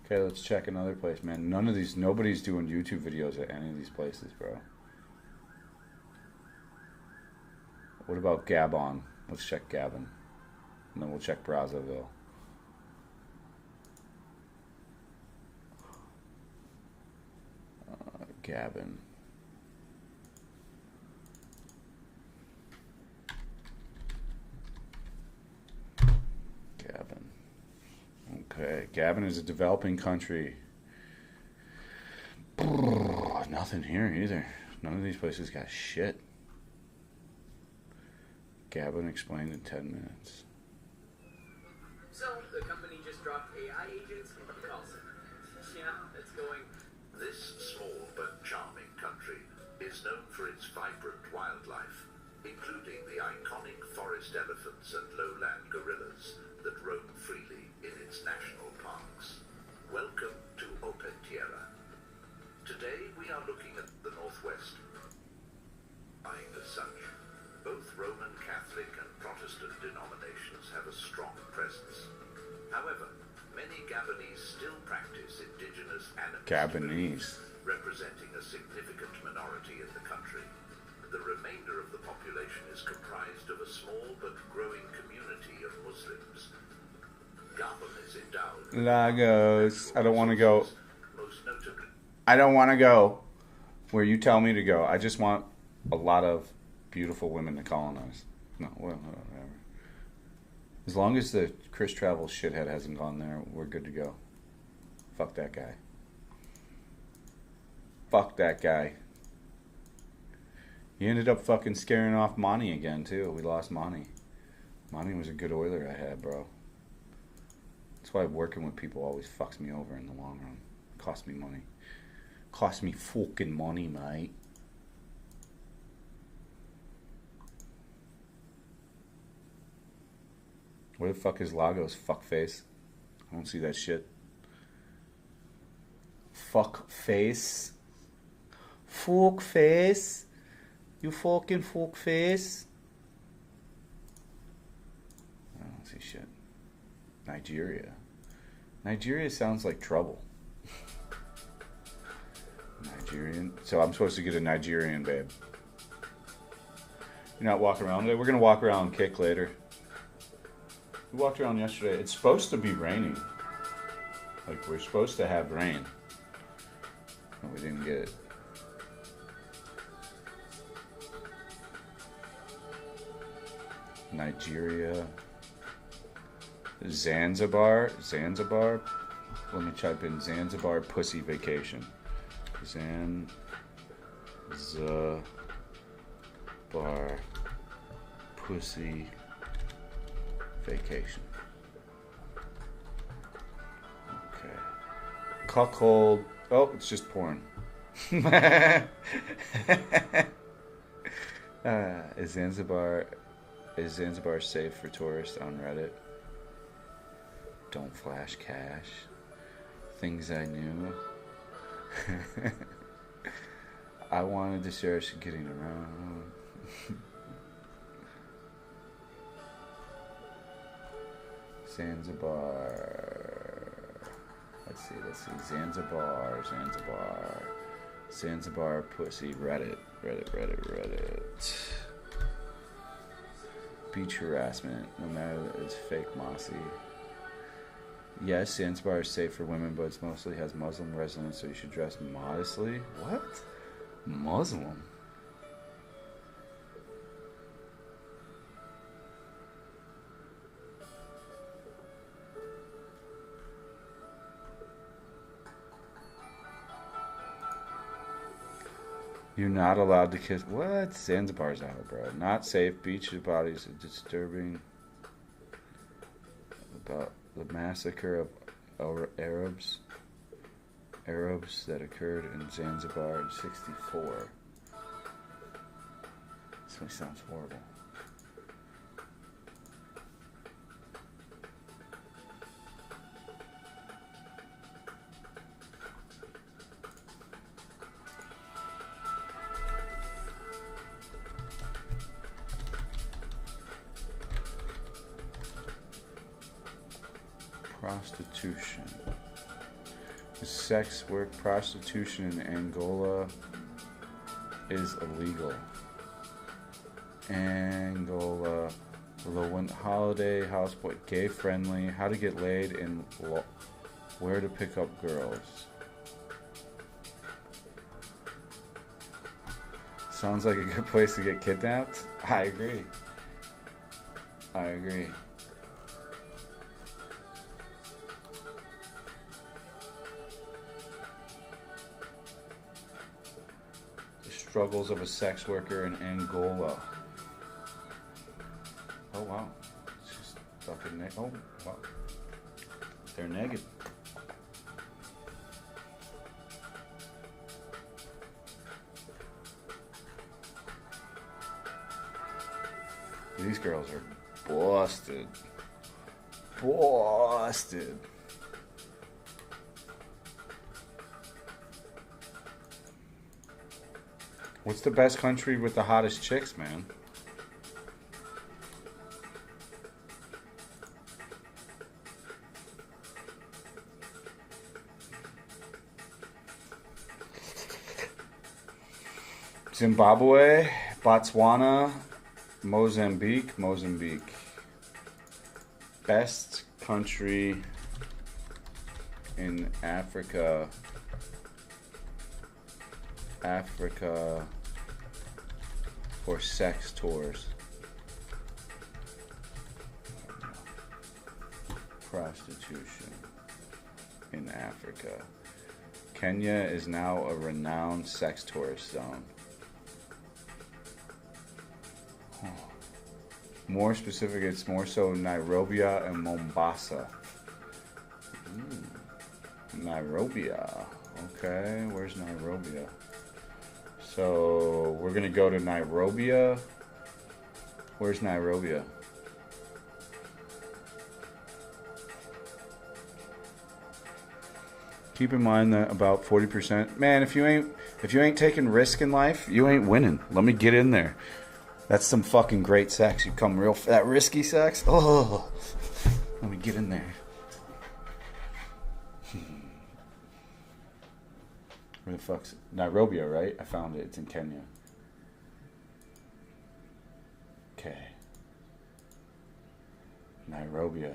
Okay, let's check another place, man. Nobody's doing YouTube videos at any of these places, bro. What about Gabon? Let's check Gabon. And then we'll check Brazzaville. Gabon. Okay, Gabon is a developing country. Nothing here either. None of these places got shit. Gabon explained in 10 minutes. So, the company just dropped AI agents in the call center. Yeah, it's going. This small but charming country is known for its vibrant wildlife, including the iconic forest elephants and lowland gorillas that roam freely in its national parks. Welcome to Open Tierra. Today we are looking at the Northwest. As such, both Roman Catholic and Protestant denominations have a strong presence. However, many Gabonese still practice indigenous Gabonese, representing a significant minority in the country. The remainder of the population is comprised of a small but growing community of Muslims. Gabon is endowed with Lagos. I don't want to go. most notably I don't want to go where you tell me to go. I just want a lot of beautiful women to colonize. No, well, whatever. As long as the Chris Travel shithead hasn't gone there, we're good to go. Fuck that guy. Fuck that guy. He ended up fucking scaring off Monty again, too. We lost Monty. Monty was a good oiler I had, bro. That's why working with people always fucks me over in the long run. Cost me money. Cost me fucking money, mate. Where the fuck is Lagos, fuckface? I don't see that shit. Fuckface. Fuckface. You fucking fuckface. I don't see shit. Nigeria. Nigeria sounds like trouble. Nigerian. So I'm supposed to get a Nigerian babe. You're not walking around. We're going to walk around and kick later. We walked around yesterday. It's supposed to be raining. Like, we're supposed to have rain. But we didn't get it. Nigeria. Zanzibar. Zanzibar. Let me type in Zanzibar pussy vacation. Zanzibar pussy vacation. Okay. Cuckold. Oh, it's just porn. Is Zanzibar safe for tourists on Reddit? Don't flash cash. Things I knew. I wanted to share some getting around. Zanzibar. Let's see. Zanzibar pussy. Reddit. Beach harassment. No matter it's fake mossy. Yes, Zanzibar is safe for women, but it mostly has Muslim residents, so you should dress modestly. What? Muslim? You're not allowed to kiss. What? Zanzibar's out, bro. Not safe. Beach bodies are disturbing. About the massacre of Arabs that occurred in Zanzibar in '64. This sounds horrible. Prostitution. The sex work prostitution in Angola is illegal. Angola, one holiday houseboy, gay friendly, how to get laid and where to pick up girls. Sounds like a good place to get kidnapped. I agree. Struggles of a sex worker in Angola. Oh wow, it's just fucking oh wow, they're naked. These girls are busted. What's the best country with the hottest chicks, man? Zimbabwe, Botswana, Mozambique. Best country in Africa for sex tours. Prostitution in Africa. Kenya is now a renowned sex tourist zone. More specific, it's more so Nairobi and Mombasa. Nairobi. Okay, where's Nairobi? So we're gonna go to Nairobi. Where's Nairobi? Keep in mind that about 40%. Man, if you ain't taking risk in life, you ain't winning. Let me get in there. That's some fucking great sex. You come real that risky sex. Oh, let me get in there. Where the fuck's Nairobi, right? I found it. It's in Kenya. Okay. Nairobi.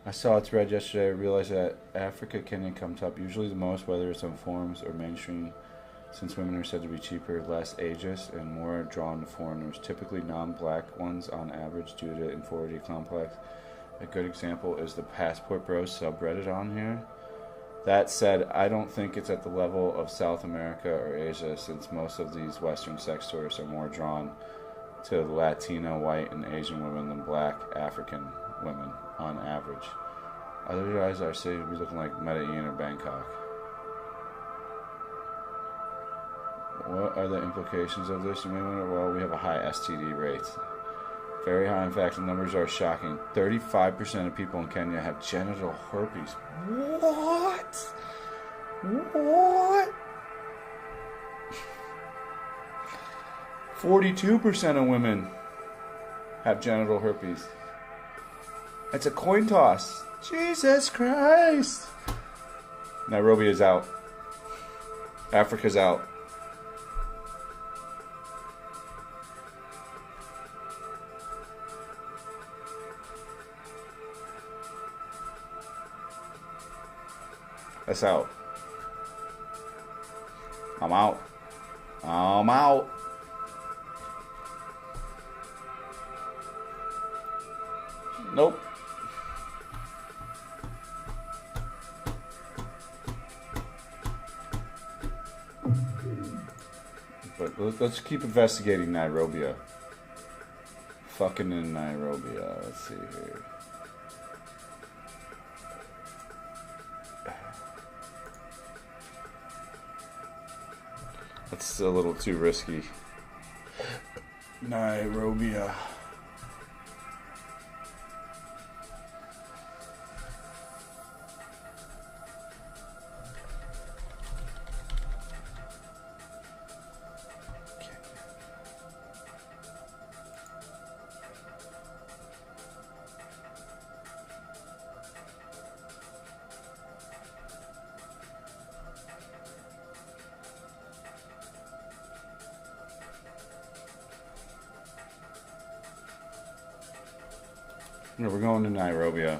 I saw a thread yesterday. I realized that Africa can come top usually the most, whether it's on forums or mainstream, since women are said to be cheaper, less ageist, and more drawn to foreigners, typically non-black ones on average due to inferiority complex. A good example is the Passport Bros subreddit on here. That said, I don't think it's at the level of South America or Asia, since most of these Western sex tourists are more drawn to Latino, white, and Asian women than black African women on average. Otherwise, our city would be looking like Medellin or Bangkok. What are the implications of this? You may wonder. Well, we have a high STD rate. Very high. In fact, the numbers are shocking. 35% of people in Kenya have genital herpes. What? What? 42% of women have genital herpes. It's a coin toss. Jesus Christ. Nairobi is out. Africa's out. That's out. I'm out. I'm out. Nope. But let's keep investigating Nairobi. Fucking in Nairobi. Let's see here. That's a little too risky. Nairobi. No, we're going to Nairobi. Yeah,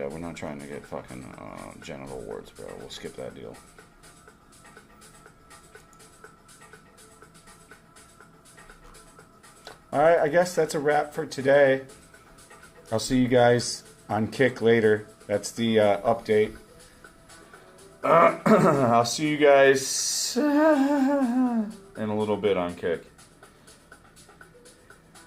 we're not trying to get fucking genital warts, bro. We'll skip that deal. Alright, I guess that's a wrap for today. I'll see you guys on Kick later. That's the update. I'll see you guys in a little bit on Kick.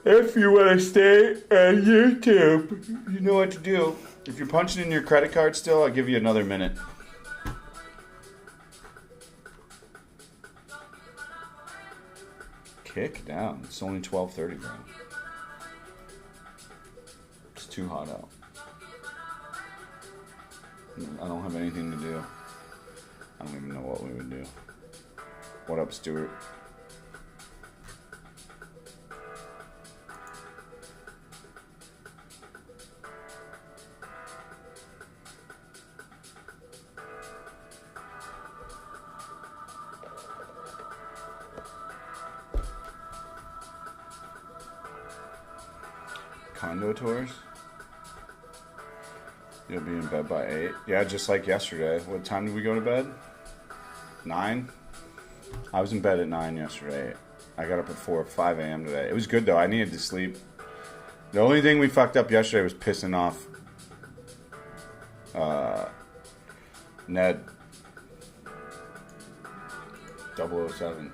If you want to stay on YouTube, you know what to do. If you're punching in your credit card still, I'll give you another minute. Kick down. It's only 12:30, bro. It's too hot out. I don't have anything to do. I don't even know what we would do. What up, Stuart? Condo tours? You'll be in bed by 8? Yeah, just like yesterday. What time did we go to bed? 9? I was in bed at 9 yesterday. I got up at 5 a.m. today. It was good though. I needed to sleep. The only thing we fucked up yesterday was pissing off Ned 007.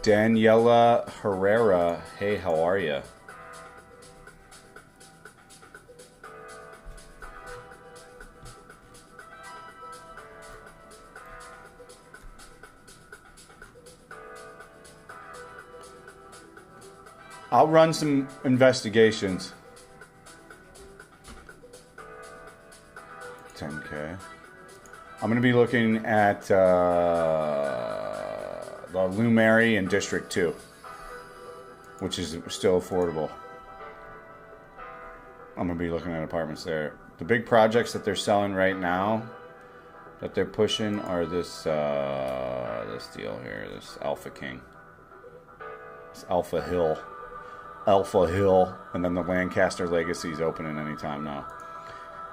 Daniela Herrera, hey, how are ya? I'll run some investigations. 10K. I'm going to be looking at the Lumeri in District 2, which is still affordable. I'm going to be looking at apartments there. The big projects that they're selling right now, that they're pushing, are this deal here, this Alpha King. It's Alpha Hill. And then the Lancaster Legacy is opening anytime now.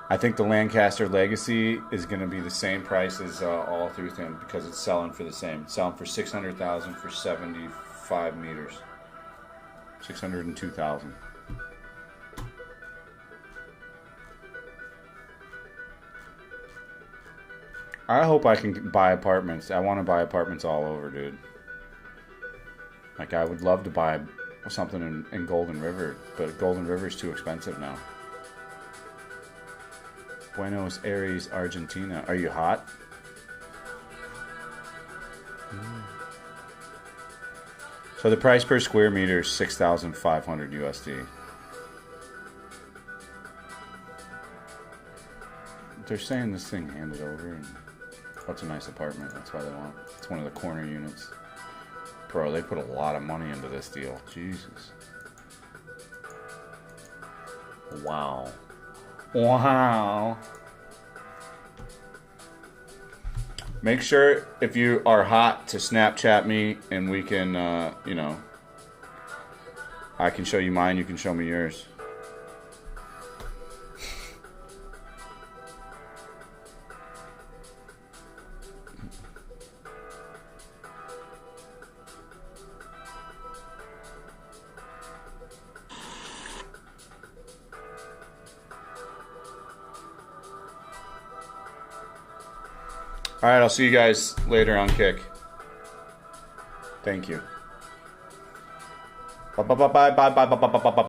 I think the Lancaster Legacy is going to be the same price as all through them because it's selling for the same. It's selling for $600,000 for 75 meters. $602,000. I hope I can buy apartments. I want to buy apartments all over, dude. Like, I would love to buy something in Golden River, but Golden River is too expensive now. Buenos Aires, Argentina. Are you hot? So the price per square meter is 6,500 USD. They're saying this thing handed over, and that's a nice apartment. That's why they want. It's one of the corner units. Bro, they put a lot of money into this deal. Jesus. Wow. Wow. Make sure if you are hot to Snapchat me and we can, you know, I can show you mine, you can show me yours. All right, I'll see you guys later on Kick. Thank you. Bye bye bye bye bye bye bye bye bye bye.